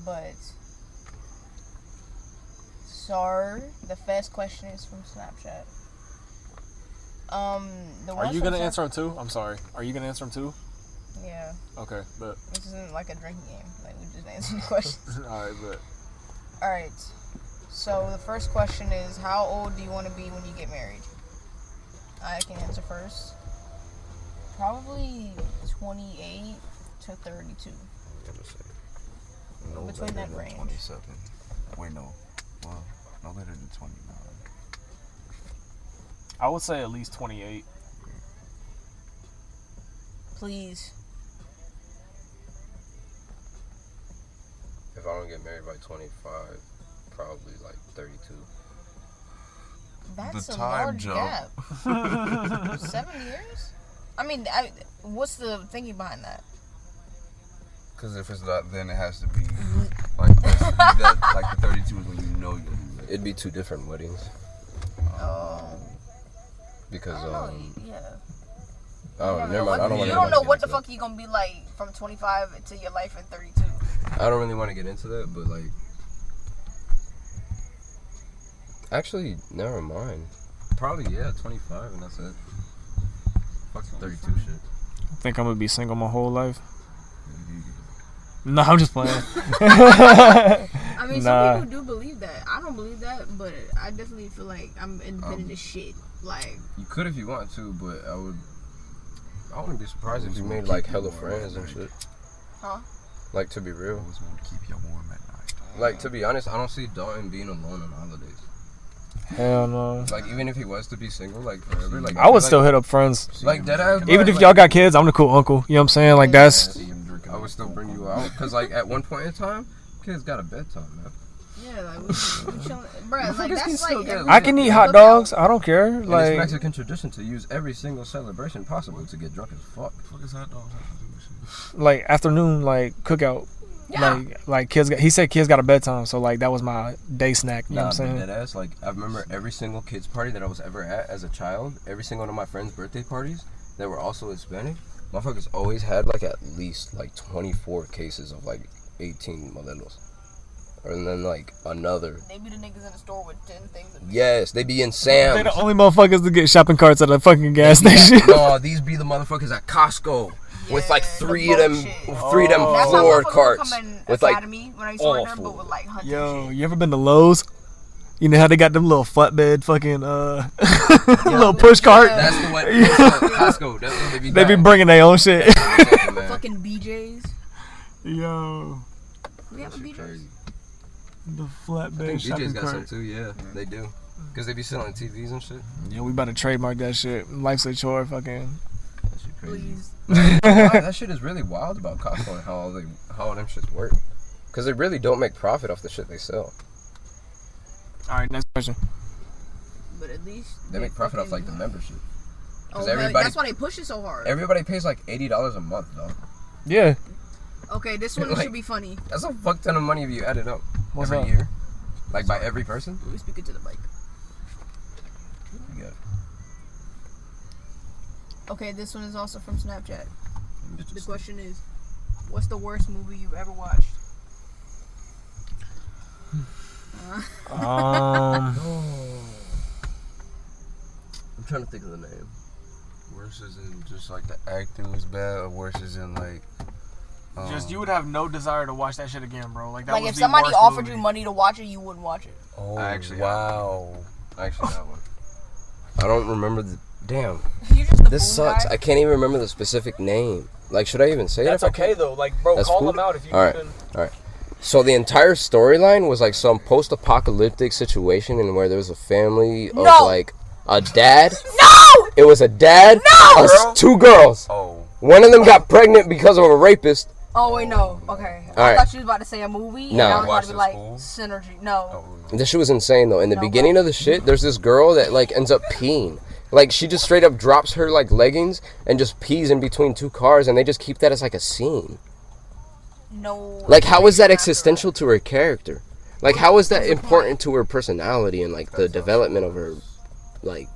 but... So, the first question is from Snapchat. The Are ones you from gonna Snap- answer them too? I'm sorry. Are you gonna answer them too? Yeah. Okay, but This isn't like a drinking game. Like, we just answering questions. alright, but Alright. So, the first question is, how old do you want to be when you get married? I can answer first. Probably 28 to 32. No Between later that than range. 27. Wait, no. Well, no later than 29. I would say at least 28. Please. If I don't get married by 25, probably like 32. That's The a time large jump. gap. 7 years? I mean, what's the thinking behind that? Because if it's not, then it has to be like like the 32 is when you know you'll be ready. It'd be 2 different weddings. Because, I don't know. Yeah. oh, never mind. I don't want You to. don't know what the fuck you gonna be like from 25 to your life at 32. I don't really want to get into that, but like, actually, never mind. Probably 25, and that's it. Fuck the 32 shit. I think I'm gonna be single my whole life. No, I'm just playing. I mean, Nah. some people do believe that. I don't believe that, but I definitely feel like I'm independent as shit. Like, You could if you want to, but I wouldn't be surprised if you made like hella friends and shit. huh? Like, to be real. Always want to keep you warm at night. Like, to be honest, I don't see Dalton being alone on holidays. Hell no. Like, even if he was to be single, like, forever, like, I would feel still like, hit up friends. like, deadass, Even if like, y'all got kids, I'm the cool uncle. You know what I'm saying? Like, that's. I would still bring you out. Because, like, at one point in time, kids got a bedtime, man. Yeah, like, we chilling. Bruh, like, Motherfuckers can that's still like. get every I can eat hot cookout. dogs. I don't care. And it's Like, Mexican tradition to use every single celebration possible to get drunk as fuck. What is hot dogs have to do with shit? like afternoon, like cookout. Yeah. Like kids. He said kids got a bedtime, so like that was my day snack. You know what I'm saying? That ass, like, I remember every single kids party that I was ever at as a child, every single one of my friends' birthday parties that were also Hispanic, motherfuckers always had like at least like 24 cases of like 18 modelos. and then like another. They be the niggas in the store with 10 things. Yes, they be in Sam's. They're the only motherfuckers to get shopping carts at a fucking gas station. No, these be the motherfuckers at Costco with like three of them floor carts with like when I used to work there, but with like hunting Yo, shit. you ever been to Lowe's? You know how they got them little flatbed fucking little push cart? That's the one. Costco. That's what they be. They be bringing their own shit. Fucking BJ's. Yo, We have a BJ's. the I flatbed think shopping DJ's got some cart. too. Yeah, they do. Because they be selling TVs and shit. Yeah, we about to trademark that shit. Life's a chore, fucking. That shit crazy. Please. That shit is really wild about Costco and how all them shits work. Because they really don't make profit off the shit they sell. All right, next question. But at least They make profit off like the membership. Oh, everybody- that's why they push it so hard. Everybody pays like $80 a month, though. Yeah. Okay, this one Like- should be funny. That's a fuck ton of money if you add it up. What's every up? year. Like by every person. We speak it to the mic. You got Okay, this one is also from Snapchat. The question is, what's the worst movie you've ever watched? I'm trying to think of the name. Worse is in just like the acting was bad, or worse is in like. Just you would have no desire to watch that shit again, bro. Like that Like was if the somebody worst offered movie. you money to watch it, you wouldn't watch it. Oh, I actually wow. I actually have one. I don't remember the. Damn. You're just the This fool sucks. guy. I can't even remember the specific name. Like, should I even say That's it? if I okay can? though. Like, bro, That's call cool. them out if you All right. can. All right. So the entire storyline was like some post-apocalyptic situation, and where there was a family of No. like a dad. No! It was a dad. No! Two girls. Oh. One of them got pregnant because of a rapist. Oh wait, no. Okay. I Alright. thought you was about to say a movie. No. And I was about Watch to be this like fool. synergy. No. Oh. This shit was insane though. In the No, beginning of the shit, there's this girl that like ends up peeing. Like she just straight up drops her like leggings and just pees in between two cars, and they just keep that as like a scene. No. Like how is that after existential to her character? Like how is that important to her personality and like the development of her, like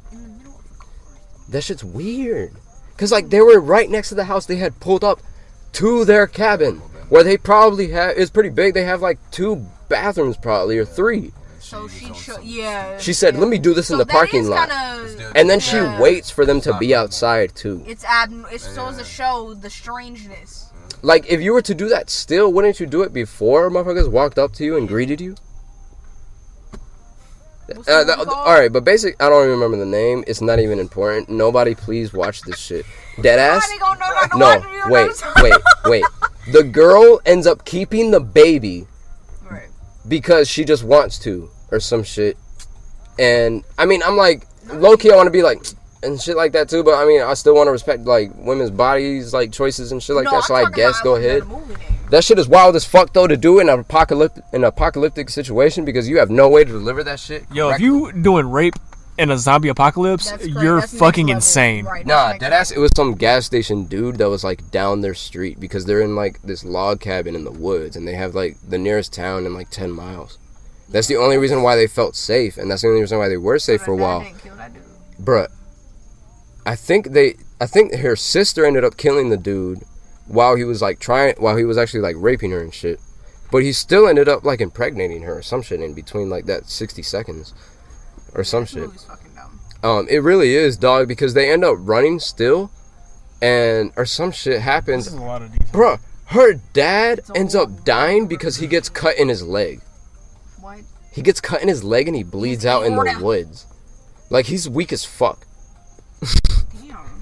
that shit's weird. Cause like they were right next to the house they had pulled up to their cabin where they probably have, it's pretty big. They have like 2 bathrooms probably or 3. So yeah. She said, "Let me do this in the parking lot." And then she waits for them to be outside too. It's so as to show the strangeness. Like if you were to do that still, wouldn't you do it before motherfuckers walked up to you and greeted you? What's the movie called? Alright, but basic, I don't even remember the name. It's not even important. Nobody please watch this shit. Deadass? How they gonna know not to No, watch it? You don't know wait. The girl ends up keeping the baby Right. because she just wants to or some shit. And I mean, I'm like, low key I want to be like and shit like that too, but I mean, I still want to respect like women's bodies, like choices and shit like that. So I guess go ahead. That shit is wild as fuck though to do in an apocalyptic situation because you have no way to deliver that shit. Yo, if correctly. you doing rape in a zombie apocalypse, That's crazy. you're That's next fucking level. insane. Right, Nah, that's next deadass. It was some gas station dude that was like down their street because they're in like this log cabin in the woods and they have like the nearest town in like 10 miles. That's the only reason why they felt safe, and that's the only reason why they were safe for a while. Bruh, I think her sister ended up killing the dude while he was actually like raping her and shit. But he still ended up like impregnating her or some shit in between like that 60 seconds or some shit. It really is, dog, because they end up running still or some shit happens. This is a lot of detail. Bruh, her dad ends up dying because he gets cut in his leg. What? He gets cut in his leg and he bleeds out in the woods. Like, he's weak as fuck.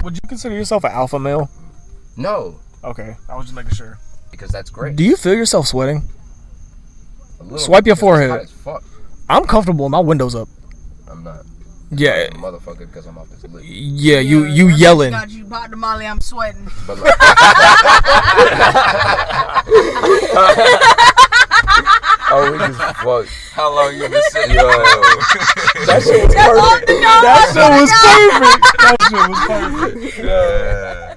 Would you consider yourself an alpha male? No, Okay, I was just making sure. because that's great. Do you feel yourself sweating? A little, Swipe your because it's forehead. hot as fuck. I'm comfortable with my windows up. I'm not. Yeah, Motherfucker, because I'm off this lip. yeah, you yelling. Got you bought the Molly, I'm sweating. But like, oh, we just fuck. How long you been sitting? Yo, that shit was perfect. That shit was perfect. Yeah.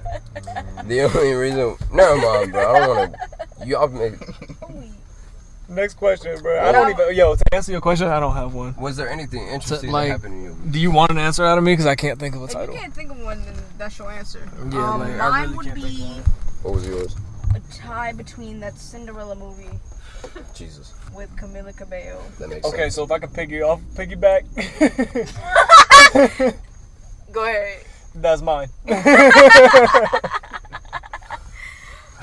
The only reason, never mind, bro. I don't want to. Y'all make. Next question, bro. I don't even. Yo, to answer your question, I don't have one. Was there anything interesting like- that happened to you? Do you want an answer out of me? Because I can't think of a If title. you can't think of one, then that's your answer. Yeah, like, I mine really would can't think be of What was yours? a tie between that Cinderella movie Jesus. with Camila Cabello. That makes Okay, sense. so if I can piggyback, Go ahead. that's mine.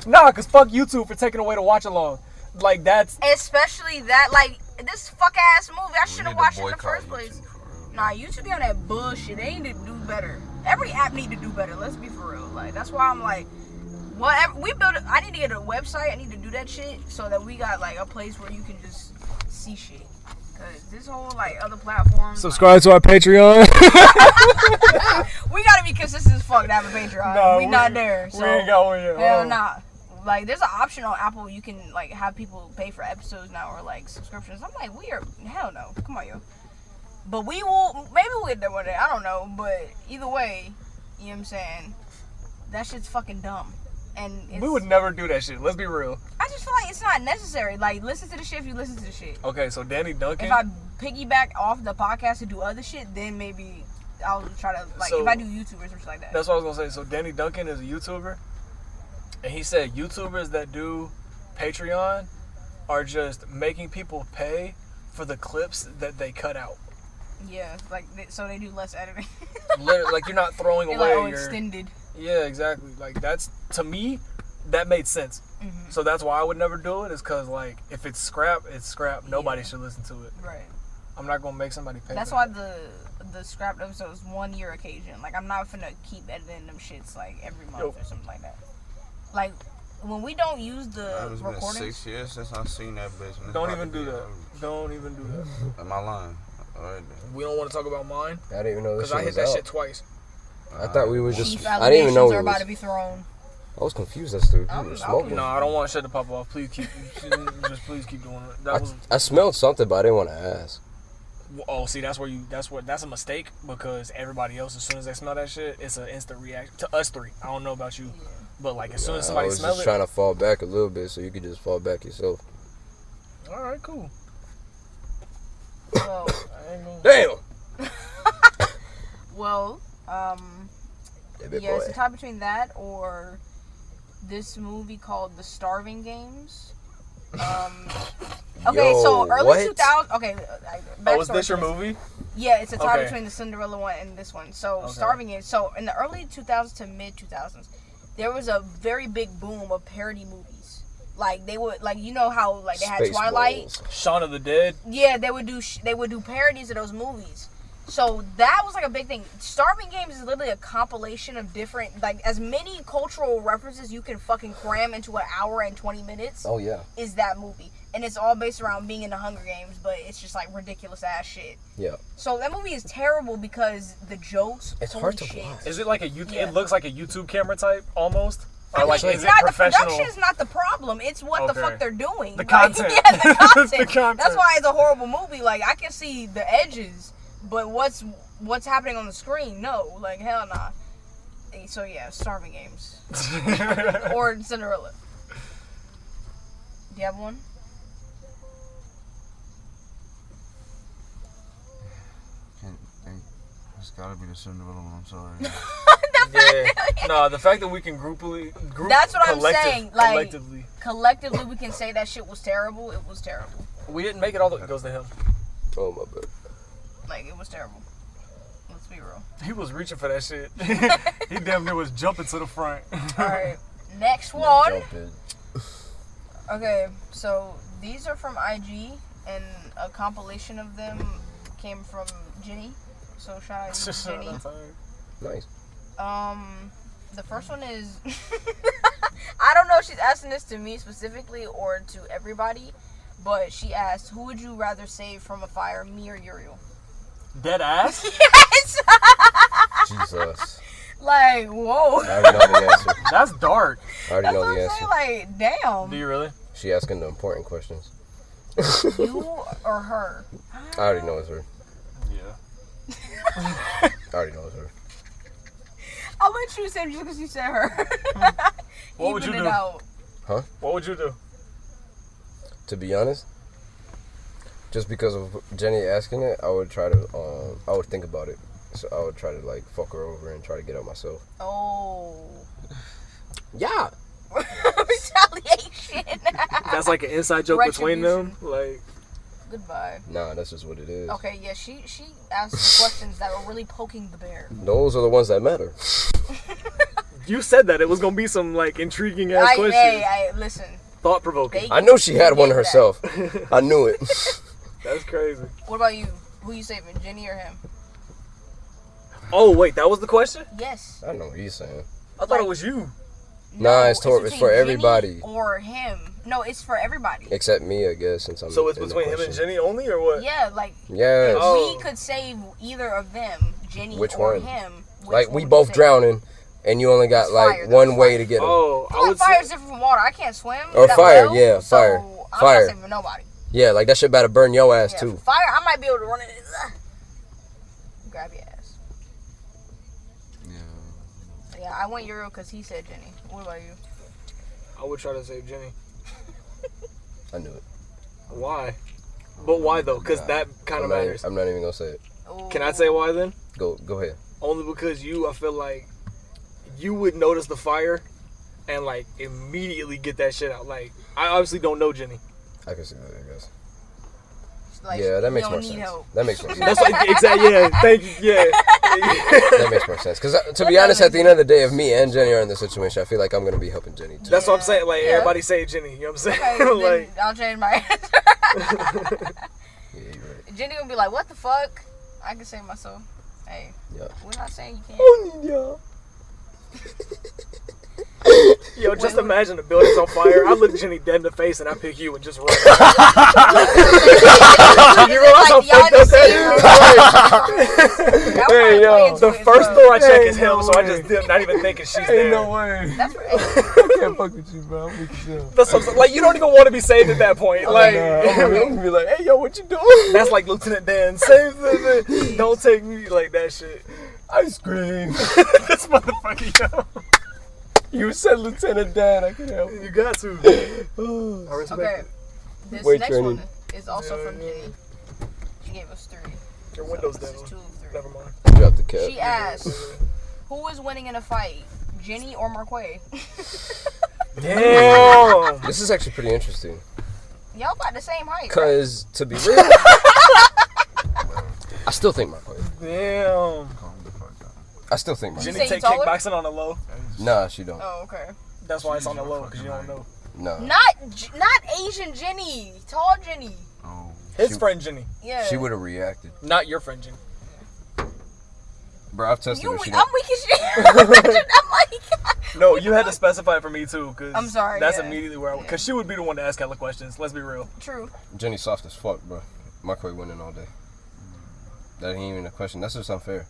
Nah, cause fuck YouTube for taking away the watch along. Like that's Especially that, like, this fuck ass movie. I should have watched it in the boycott first place. YouTube for real. Nah, YouTube be on that bullshit. They need to do better. Every app need to do better. Let's be for real. Like, that's why I'm like, whatever we build. I need to get a website. I need to do that shit so that we got like a place where you can just see shit. Cause this whole like other platforms. subscribe to our Patreon. We gotta be consistent as fuck to have a Patreon. No, we not there. So we ain't got one yet. hell nah. Like, there's an option on Apple you can like have people pay for episodes now or like subscriptions. I'm like, we are hell no. Come on, yo. But we will maybe we'll get there one day. I don't know. But either way, you know what I'm saying? That shit's fucking dumb. And it's, We would never do that shit. Let's be real. I just feel like it's not necessary. Like, listen to the shit if you listen to the shit. Okay, so Danny Duncan. If I piggyback off the podcast to do other shit, then maybe I'll try to like So- if I do YouTube or something like that. That's what I was gonna say. So Danny Duncan is a YouTuber, and he said YouTubers that do Patreon are just making people pay for the clips that they cut out. Yeah, like so they do less editing. Literally, like you're not throwing They're away like, your. extended. Yeah, exactly. Like that's to me, that made sense. Mm-hmm. So that's why I would never do it. Is because like if it's scrap, it's scrap. Nobody Yeah. should listen to it. Right. I'm not gonna make somebody pay. That's for why that. the scrapped episodes 1 year occasion. Like, I'm not finna keep editing them shits like every month Yo. or something like that. Like, when we don't use the It's been recordings. 6 years since I've seen that bitch. and it's Don't about even to do be that. over. Don't even do that. Am I lying? Alright then. We don't want to talk about mine I didn't even know this because shit I hit was that out. shit twice. I thought we were just. Chief I didn't even know allegations it are about was. to be thrown. I was confused as to who I'm- was I'm- smoking. No, I don't want shit to pop off. Please keep, just please keep doing it. That was. I smelled something, but I didn't want to ask. Oh, see, that's a mistake because everybody else, as soon as they smell that shit, it's an instant reaction to us three. I don't know about you, but like as soon as I somebody was smells just it, trying to fall back a little bit so you could just fall back yourself. all right, cool. Well, I ain't gonna. Damn. well, That big yeah, boy. it's a tie between that or this movie called The Starving Games. Okay, Yo, so early what? 2000. Okay, Oh, is backstory this to your movie? Yeah, it's a tie Okay. between the Cinderella one and this one. So Okay. Starving Games. So in the early 2000s to mid 2000s, there was a very big boom of parody movies. Like they would, like you know how like they had Twilight. Spaceballs. Shaun of the Dead. Yeah, they would do parodies of those movies. So that was like a big thing. Starving Games is literally a compilation of different, like as many cultural references you can fucking cram into an hour and 20 minutes. Oh yeah. Is that movie. And it's all based around being in the Hunger Games, but it's just like ridiculous ass shit. Yeah. So that movie is terrible because the jokes. It's holy hard to shit. watch. Is it like a YouTube? Yeah. It looks like a YouTube camera type almost. I Or mean, like it's is it not professional? the production is not the problem. It's what the Okay. fuck they're doing. The Like, content. yeah, the content. The content. That's why it's a horrible movie. Like I can see the edges, but what's happening on the screen? No, like hell nah. So yeah, Starving Games or Cinderella. Do you have one? Can't think. It's gotta be the Cinderella one. I'm sorry. Yeah. No, the fact that we can group That's what I'm saying, like- collectively. Collectively, we can say that shit was terrible. It was terrible. We didn't make it all the it goes to him. Oh my bad. Like it was terrible. Let's be real. He was reaching for that shit. He damn near was jumping to the front. All right, next one. Jump in. Okay, so these are from IG, and a compilation of them came from Jenny. So shout out to Jenny. Nice. The first one is I don't know if she's asking this to me specifically or to everybody, but she asked, "Who would you rather save from a fire, me or Uriel?" Dead ass? Yes. Jesus. Like, whoa. I already know the answer. That's dark. I already That's know what the I'm answer. saying. Like, damn. Do you really? She asking the important questions. You or her? I already know it's her. Yeah. I already know it's her. I'll let you say just because you said her. What would you Even it do? out. What would you do? To be honest, just because of Jenny asking it, I would try to. I would think about it. So I would try to like fuck her over and try to get out myself. Oh. Yeah. Retaliation. That's like an inside joke between them. Like, Goodbye. Nah, that's just what it is. Okay, yeah, she asked the questions that were really poking the bear. Those are the ones that matter. you said that it was gonna be some like intriguing ass questions. Hey, listen. Thought provoking. I know she had one herself. I knew it. That's crazy. What about you? Who you saving, Jenny or him? Oh wait, that was the question? Yes. I know what he's saying. I thought it was you. Nah, it's for between everybody. Jenny or him. No, it's for everybody. Except me, I guess, since I'm. So it's in the between him and question. Jenny only, or what? Yeah, like Yes. we could save either of them, Jenny Which or one? him. Like we both drowning, and you only got It's like fire, one though, way fire. to get him. Oh, I would Fire say. is different from water. I can't swim. Or that fire, well, yeah, so fire. I'm Fire. not saving nobody. Yeah, like that shit about to burn your ass Yeah, too. fire, I might be able to run it. Grab your ass. Yeah. Yeah, I went Uriel because he said Jenny. What about you? I would try to save Jenny. I knew it. Why? But why though? Because that kind of matters. I'm not even gonna say it. Ooh. Can I say why then? Go ahead. Only because I feel like you would notice the fire and like immediately get that shit out. Like, I obviously don't know Jenny. I can see that, I guess. Like, Yeah, that you makes don't more need sense. help. That makes more sense. That's like exactly. Yeah, thank you. Yeah. That makes more sense. Because to be honest, at the end of the day, if me and Jenny are in this situation, I feel like I'm gonna be helping Jenny too. That's what I'm saying. Like Yeah. everybody say Jenny. You know what I'm saying? Okay, then like I'll change my answer. Yeah, you're right. Jenny gonna be like, what the fuck? I can save myself. Hey, Yeah. we're not saying you can't. Oh, yo, just imagine the building's on fire. I look Jenny dead in the face and I pick you and just run. You realize how fucked up that is? Hey, Yo, the first door I check is him, so I just dip, not even thinking she's there. No way. That's right. I can't fuck with you, bro. I'm with you. That's what I'm saying. Like, you don't even want to be saved at that point. Like, I'm gonna be like, hey, yo, what you doing? that's like Lieutenant Dan. Save me. Don't take me like that shit. Ice cream. This motherfucker, yo. You said Lieutenant Dan. I can help. You got to. I respect Okay. it. This Wait, next Trini. one is also from Jenny. She gave us 3. Your window's This down. is 2 of 3. Never mind. Drop the cap. She asked, who is winning in a fight, Jenny or Marquae? Damn. This is actually pretty interesting. Y'all about the same height, right? Cause to be real, I still think Marquae. Damn. Calm the fuck down. I still think Marquae. say Jenny you take taller? kickboxing on the low. Nah, she don't. Oh, okay. That's why it's on the low, because you don't know. No. Not Asian Jenny. Tall Jenny. Oh. His friend Jenny. Yeah. She would have reacted. Not your friend Jenny. Bro, I've tested her. She I'm don't. weak as shit. I'm like, No, you had to specify for me too, because I'm sorry, that's yeah. immediately where I because she would be the one to ask hella questions. Let's be real. true. Jenny soft as fuck, bro. Marquae winning all day. That ain't even a question. That's just unfair.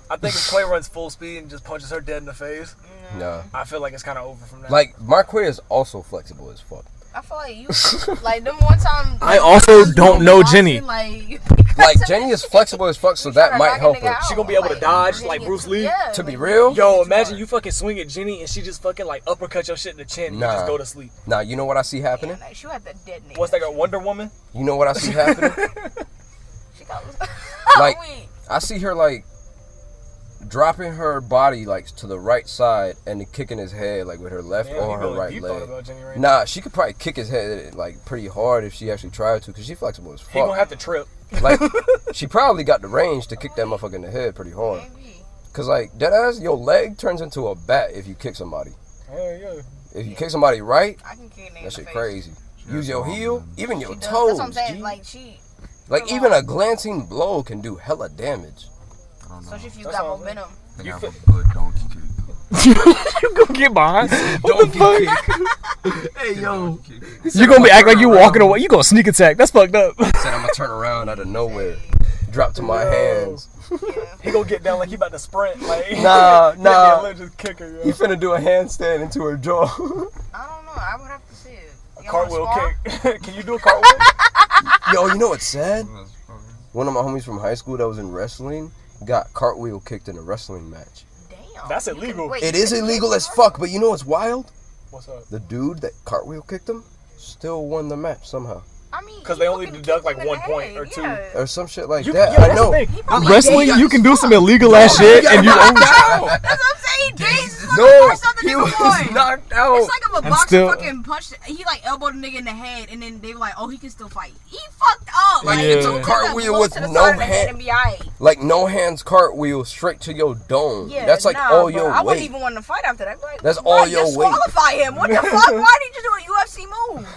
I think if Clay runs full speed and just punches her dead in the face, Nah. I feel like it's kind of over from that. Like, Marquae is also flexible as fuck. I feel like you, like them one time. I also don't know Jenny. Like, Like, Jenny is flexible as fuck, so that might help her. She gonna be able to dodge like Bruce Lee? Yeah, To be like, real? Yo, imagine you fucking swing at Jenny and she just fucking like uppercut your shit in the chin and you Nah. just go to sleep. Nah, you know what I see happening? Like, she had the detonate. What's that girl, Wonder Woman? You know what I see happening? She got. Like- Wait. I see her, like, dropping her body, like, to the right side and then kicking his head, like, with her left Damn, or you her really right deep thought leg. about Jenny right Nah, she could probably kick his head, like, pretty hard if she actually tried to, because she's flexible as He gonna fuck. have to trip. Like, she probably got the range to kick that motherfucker in the head pretty hard. Maybe. Because, like, deadass, your leg turns into a bat if you kick somebody. Hell yeah. If you kick somebody right, I can kick a nigga in that the shit face. crazy. She Use has your long heel, limbs. even She your does. toes, That's what I'm saying. G. Like she. Like, even a glancing blow can do hella damage. I don't know. Especially if you That's got all. momentum. I think You I have fit- a good donkey kick. You gonna get behind? Donkey kick. Hey, yo. You gonna be acting like you walking away. You gonna sneak attack. That's fucked up. Said I'm gonna turn around out of nowhere. Drop to my hands. He gonna get down like he about to sprint. Like Nah, he nah. gonna just kick her. Yo. He finna do a handstand into her jaw. I don't know. I would have to see it. A Y'all wanna cartwheel spar? kick. Can you do a cartwheel? Yo, you know what's sad? That's fucking- One of my homies from high school that was in wrestling got cartwheel kicked in a wrestling match. Damn. That's You can- illegal. wait, It you is can illegal kick as her? fuck, but you know what's wild? What's up? The dude that cartwheel kicked him still won the match somehow. I mean, 'Cause he they only fucking deduct, kicked like, him in 1 the point head, or 2. yeah. Or some shit like You, that. yeah, I that's know. the thing. He probably Wrestling, did. you can do some illegal ass shit, and you own That's what I'm saying. He days. No, he was knocked out. It's like if a boxer fucking punched. He like elbowed a nigga in the head, and then they were like, "Oh, he can still fight." He fucked up. Like it's a cartwheel with no hand. Like no hands cartwheel straight to your dome. Yeah, that's like all your weight. I wouldn't even want to fight after that. Like, that's all your weight. Disqualify him. What the fuck? Why did you do a UFC move?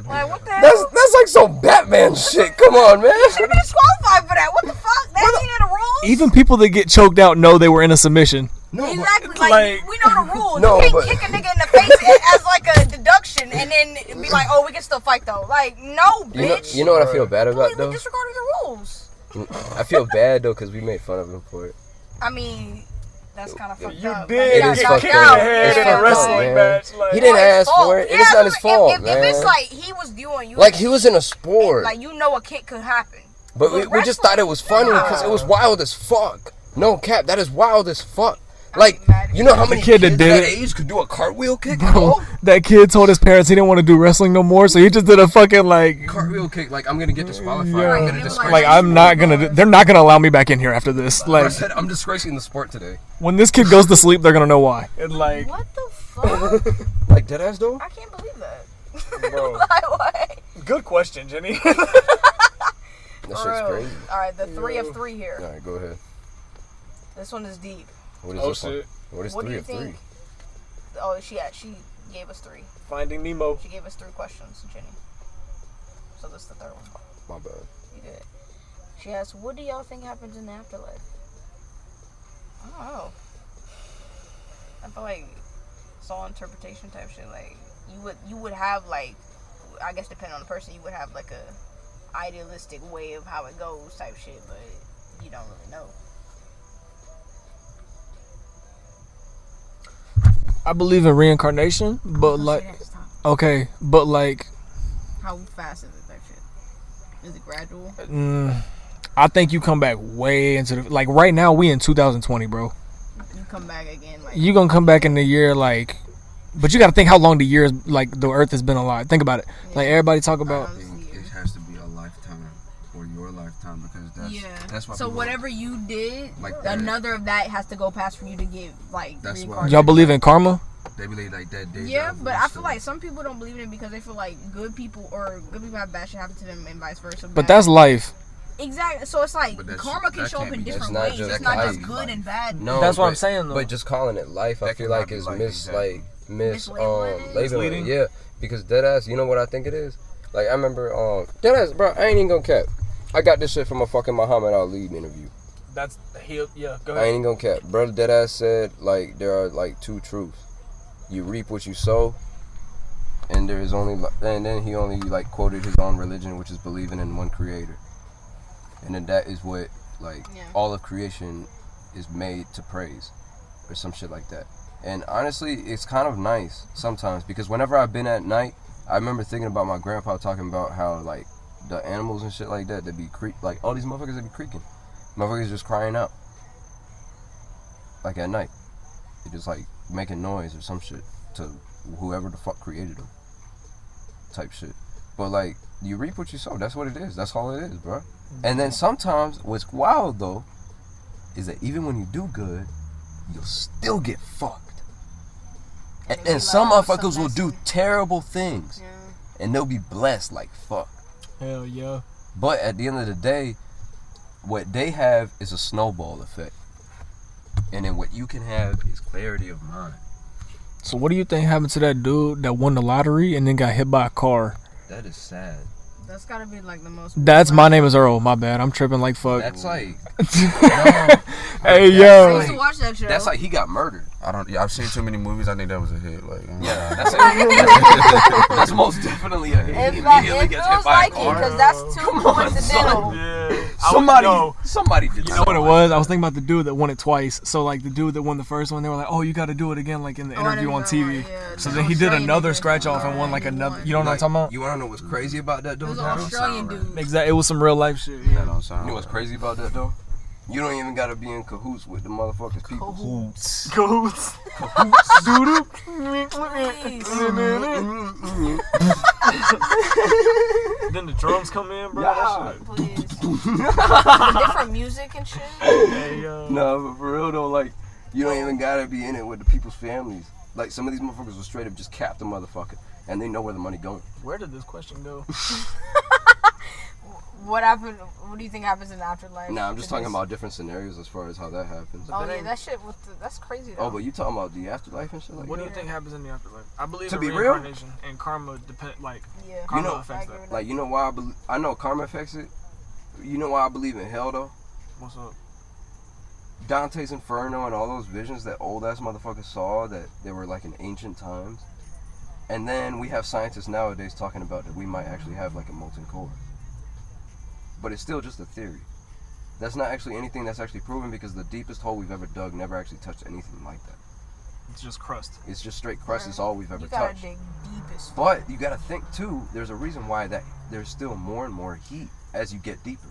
Like what the hell? That's like some Batman shit. Come on, man. You should be disqualified for that. What the fuck? That ain't in the rules. Even people that get choked out know they were in a submission. No, exactly. Like we know the rules. No, you can't kick a nigga in the face as like a deduction and then be like, oh, we can still fight though. Like, no, bitch. You know what I feel bad about though? Disregarding the rules. I feel bad though because we made fun of him for it. I mean, that's kind of fucked up. You did get kicked in the head in a wrestling match. Like, he didn't ask for it. It's not his fault, man. If it's like he was doing, like he was in a sport, like you know, a kick could happen. But we just thought it was funny because it was wild as fuck. No cap, that is wild as fuck. Like, you know how many kids that age could do a cartwheel kick? Bro, that kid told his parents he didn't want to do wrestling no more, so he just did a fucking like cartwheel kick. Like, I'm gonna get disqualified. Yeah. I'm gonna disgrace. Like, I'm not gonna. They're not gonna allow me back in here after this. Like, I said, I'm disgracing the sport today. When this kid goes to sleep, they're gonna know why. And like, what the fuck? Like deadass though? I can't believe that. Bro. Like, what? Good question, Jenny. That shit's crazy. Alright, the 3 of 3 here. Alright, go ahead. This one is deep. What is this shit. What is 3 of 3? Oh, she gave us 3. Finding Nemo. She gave us 3 questions, Jenny. So this is the third one. My bad. You did. She asked, what do y'all think happens in the afterlife? I don't know. I feel like it's all interpretation type shit. Like, you would have, like, I guess depending on the person, you would have, like, a idealistic way of how it goes type shit, but you don't really know. I believe in reincarnation, but like, okay, but like, how fast is it that shit? Is it gradual? I think you come back way into the, like right now we in 2020, bro. You come back again, like you gonna come back in the year like, but you got to think how long the years like the Earth has been alive. Think about it. Yeah. Like everybody talk about. It has to be a lifetime or your lifetime because that's why. So whatever you did, like another of that has to go past for you to get like reincarnated. Y'all believe in karma? They believe like that. Yeah, but I feel like some people don't believe in it because they feel like good people have bad shit happen to them and vice versa. But that's life. Exactly. So it's like karma can show up in different ways. It's not just good and bad. No, that's what I'm saying though. But just calling it life, I feel like is mislabeling. Yeah, because deadass, you know what I think it is? Like I remember, deadass, bro. I ain't even gonna cap. I got this shit from a fucking Muhammad Ali interview. That's yeah. Go ahead. I ain't even gonna cap. Brother deadass said like there are like 2 truths. You reap what you sow, and there is only, and then he only like quoted his own religion, which is believing in one creator, and then that is what all of creation is made to praise, or some shit like that. And honestly, it's kind of nice sometimes because whenever I've been at night, I remember thinking about my grandpa talking about how like the animals and shit like that be like all these motherfuckers that be creaking, motherfuckers just crying out, like at night, they just like making noise or some shit to whoever the fuck created them, type shit. But like you reap what you sow. That's what it is. That's all it is, bro. And then sometimes what's wild though is that even when you do good, you'll still get fucked. And some motherfuckers will do terrible things, and they'll be blessed like fuck. Hell yeah. But at the end of the day, what they have is a snowball effect. And then what you can have is clarity of mind. So what do you think happened to that dude that won the lottery and then got hit by a car? That is sad. That's gotta be like the most. That's My Name Is Earl. My bad. I'm tripping like fuck. That's like. Hey yo. I used to watch that show. That's like he got murdered. I've seen too many movies. I think that was a hit. Like yeah, that's most definitely a hit. He immediately gets hit by a car. Because that's too coincidental. Yeah. Somebody did. You know what it was? I was thinking about the dude that won it twice. So like the dude that won the first one, they were like, "Oh, you got to do it again," like in the interview on TV. So then he did another scratch off and won like another. You don't know what I'm talking about? You want to know what's crazy about that dude? It was an Australian dude. Exactly. It was some real life shit. That don't sound. You know what's crazy about that though? You don't even gotta be in cahoots with the motherfuckers people. Cahoots. Please. Then the drums come in, bro. Yeah. Please. Different music and shit. Hey, no, but for real though, like You don't even gotta be in it with the people's families. Like, some of these motherfuckers will straight up just cap the motherfucker, and they know where the money going. Where did this question go? What happened? What do you think happens in the afterlife? Nah, I'm just talking about different scenarios as far as how that happens. Oh yeah, that shit. That's crazy though. Oh, but you talking about the afterlife and shit like that? What do you think happens in the afterlife? I believe To in be real? reincarnation and karma Yeah. karma You know, affects that. Like, you know why I know karma affects it? You know why I believe in hell, though? What's up? Dante's Inferno and all those visions that old-ass motherfuckers saw that they were, like, in ancient times. And then we have scientists nowadays talking about that we might actually have, like, a molten core. But it's still just a theory. That's not actually anything that's actually proven, because the deepest hole we've ever dug never actually touched anything like that. It's just crust. It's just straight crust. It's all we've ever You gotta touched. dig deep as fuck. But you gotta think too, there's a reason why that there's still more and more heat as you get deeper.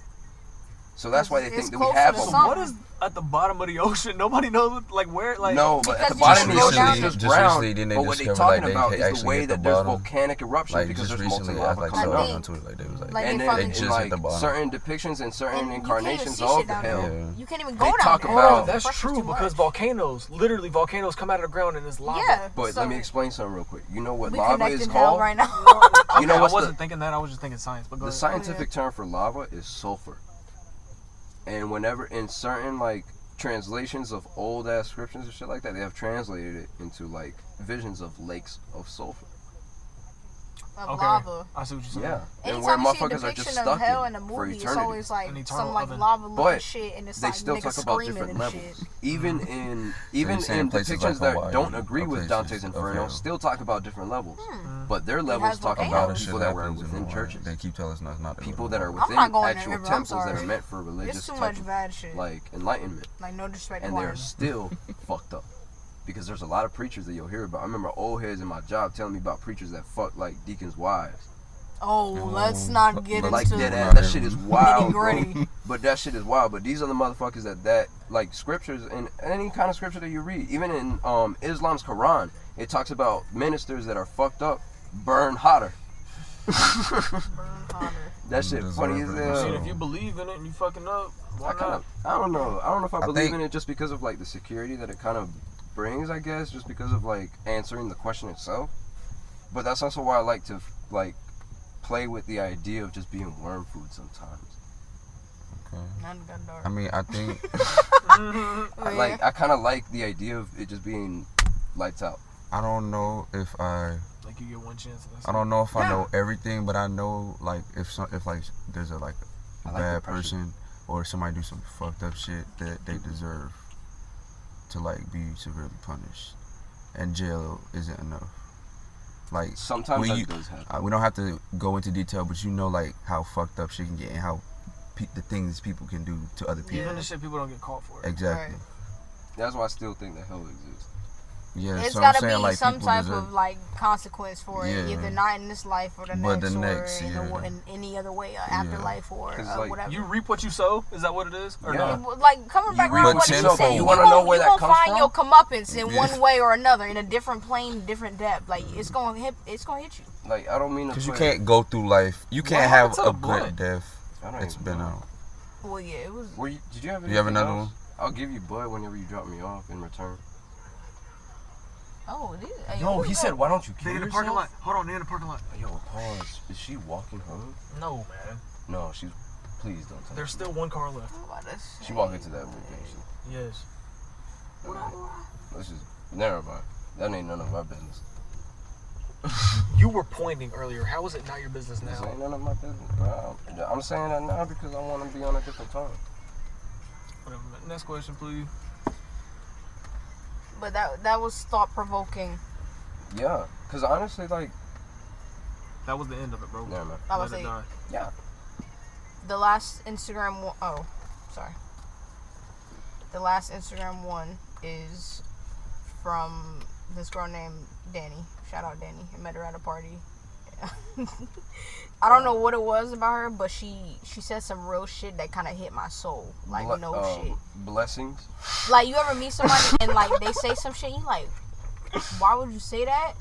So that's why they It's think that we closer have to a... So sun. what is at the bottom of the ocean? Nobody knows like where like No, but at the Because bottom of you the just ocean go is down- just Just brown. recently, then they But what they're discovered, talking like, about they is the actually way hit the that there's bottom. volcanic eruptions Like, because just there's molten recently, I lava like coming saw I out. think- onto it, like they was like, Like, And they then found they it- just hit the like bottom. certain depictions and certain And you can't even incarnations see of shit the down hell. there. Yeah. You can't even They go down talk there. about- Oh, that's The pressure's true too because much. volcanoes come out of the ground and it's lava. Yeah. But so let me explain something real quick. You know what we lava connected is hell called? right now. Okay, You know I what's wasn't thinking that. I was just thinking science. But go The ahead. scientific term for lava is sulfur. And whenever in certain like translations of old ass scriptures and shit like that, they have translated it into like visions of lakes of sulfur. Of Okay. lava. I see what you're saying. Yeah. And where Anytime you see a motherfuckers are just depiction stuck of hell in in a for movie, it's eternity. always like An eternal some like oven. lava looking But shit, and it's They like still niggas talk about screaming different and levels. shit. Even in even saying in places depictions like that Hawaii don't agree are with places Dante's of Inferno hell. still talk about different levels. Hmm. But their has levels talk volcanoes. A lot about of shit people that were happens in within Hawaii. churches. They keep telling us not to. People that are I'm within not going there actual ever, I'm temples that sorry. are meant for religious It's too type much of, bad shit. like enlightenment. Like no disrespect to And they're Hawaii. still fucked up. Because there's a lot of preachers that you'll hear about. I remember old heads in my job telling me about preachers that fuck like deacons' wives. Oh, let's not get But into like that shit is wild, bro. nitty-gritty. But that shit is wild. But these are the motherfuckers that like scriptures and any kind of scripture that you read, even in Islam's Quran, it talks about ministers that are fucked up burn hotter. Burn hotter. That shit funny as I mean, hell. if you believe in it and you fucking up, why not? I don't know. I don't know if I believe think- in it just because of like the security that it kind of brings. I guess just because of like answering the question itself. But that's also why I like to like play with the idea of just being worm food sometimes. Okay. None got dark. I mean, I think I kind of like the idea of it just being lights out. I don't know if I Like you get one chance. And that's I don't know if I know everything, but I know like if like there's a like I a like bad the pressure. person or somebody do some fucked up shit that they deserve to like be severely punished, and jail isn't enough. Like Sometimes when that you- does happen. we don't have to go into detail, but you know like how fucked up shit can get and how the things people can do to other people. Even the shit people don't get caught for. Exactly. Right. That's why I still think that hell exists. Yeah, It's so I'm gotta saying be like some people type deserve. of like consequence for it, Yeah. either not in this life or the But next, the or next, in, yeah. in any other way, afterlife or 'Cause, like, whatever. You reap what you sow. Is that what it is? Or Yeah. no? Like coming back You around reap what what you you said, sow. you wanna gonna, know where you that gonna comes find from? your comeuppance in Yeah. one way or another, in a different plane, different depth. Like it's gonna hit you. Like I don't mean to. Because you put- can't go through life. You What can't happened have to a the blunt? good death. I don't It's even been know. out. Well, yeah, it was. Did you have You have anything another else? one? I'll give you bud whenever you drop me off in return. Oh, it is. Yo, he said, why don't you kill They're in the yourself? parking lot. Hold on, they're in the parking lot. Yo, pause. Is she walking home? No, man. No, she's. Please don't tell There's me. still one car left. She walked into that location. Yes. Let's just. Never mind. That ain't none of my business. You were pointing earlier. How is it not your business This now? ain't none of my business, bro. I'm saying that now because I want to be on a different time. Whatever. Next question, please. But that was thought provoking. Yeah, because honestly, like, That was the end of it, bro. never mind. I Let was it like, die. Yeah. the last Instagram one, oh, sorry. The last Instagram one is from this girl named Danny. Shout out Danny. I met her at a party. I don't know what it was about her, but she said some real shit that kind of hit my soul. Like, shit. Blessings. Like, you ever meet somebody and, like, they say some shit, you like, why would you say that?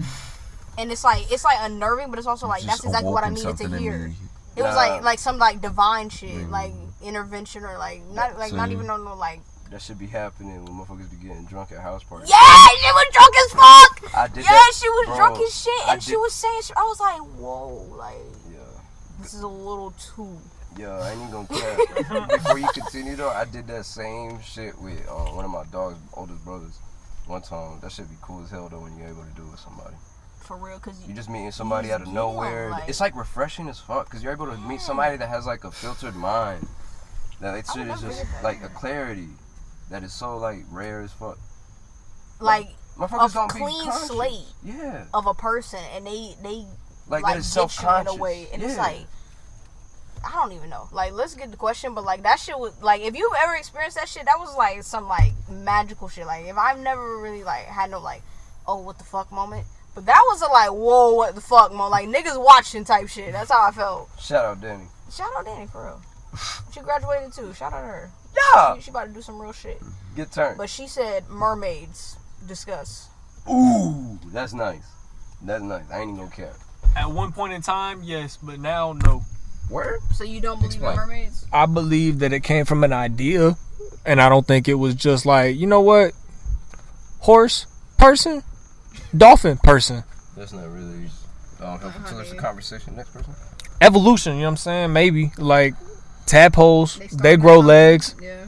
And it's like unnerving, but it's also like, that's Just exactly what I awoken needed to something in hear. me. It was Nah. like some like divine shit, like intervention or like not So not you- even on no like that should be happening when motherfuckers be getting drunk at house parties. Yeah, she was drunk as fuck. I did Yeah, that, she was bro, drunk as shit, I and she did- was saying, I was like, whoa, like, Yeah. this is a little too. Yeah, I ain't even gonna care. Before you continue though, I did that same shit with one of my dog's oldest brothers. One time, that should be cool as hell though when you're able to do it with somebody. For real, cause You just meeting somebody out of Yeah, nowhere. like- It's like refreshing as fuck because you're able to meet somebody that has like a filtered mind. That it shit is just like a clarity that is so like rare as fuck. like Motherfuckers a don't be clean conscious. slate Yeah, of a person, and they like like that is get you in self-conscious. a way, and yeah. it's like, I don't even know. Like, let's get the question, but like that shit was like, if you've ever experienced that shit, that was like some like magical shit. Like, if I've never really like had no like, oh, what the fuck moment, but that was a like, whoa, what the fuck moment, like niggas watching type shit. That's how I felt. Shout out Danny. Shout out Danny for real. She graduated too. Shout out to her. Yeah. She about to do some real shit. Get turned. But she said mermaids. Discuss. Ooh, that's nice. That's nice. I ain't even gonna care. At one point in time, yes, but now, no. Word? So you don't believe Explain. in mermaids? I believe that it came from an idea, and I don't think it was just like, you know what, horse person, dolphin person, That's not really helpful to us. A conversation. Next person. evolution. You know what I'm saying? Maybe like tadpoles, start they with grow something. legs. Yeah.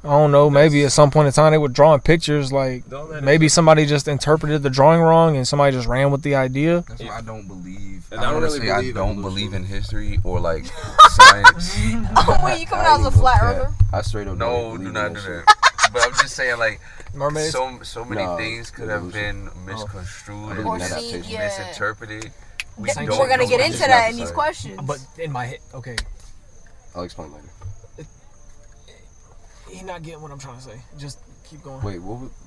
I don't know. Maybe at some point in time they were drawing pictures. Like maybe somebody just interpreted the drawing wrong, and somebody just ran with the idea. That's why I don't believe. And I I don't don't really say I believe don't evolution. believe in history or like science. Oh, wait, you coming out as a flat earther? I straight up No, don't do believe not in do shit. that. But I'm just saying, like, Mermaids. so many No, things could have evolution. been misconstrued Or and see, adaptation. yeah. misinterpreted. We We're Same don't shit. gonna know get what into it that is. in these Sorry. questions. But in my head, okay, I'll explain later. he's not getting what I'm trying to say. Just keep going. Wait,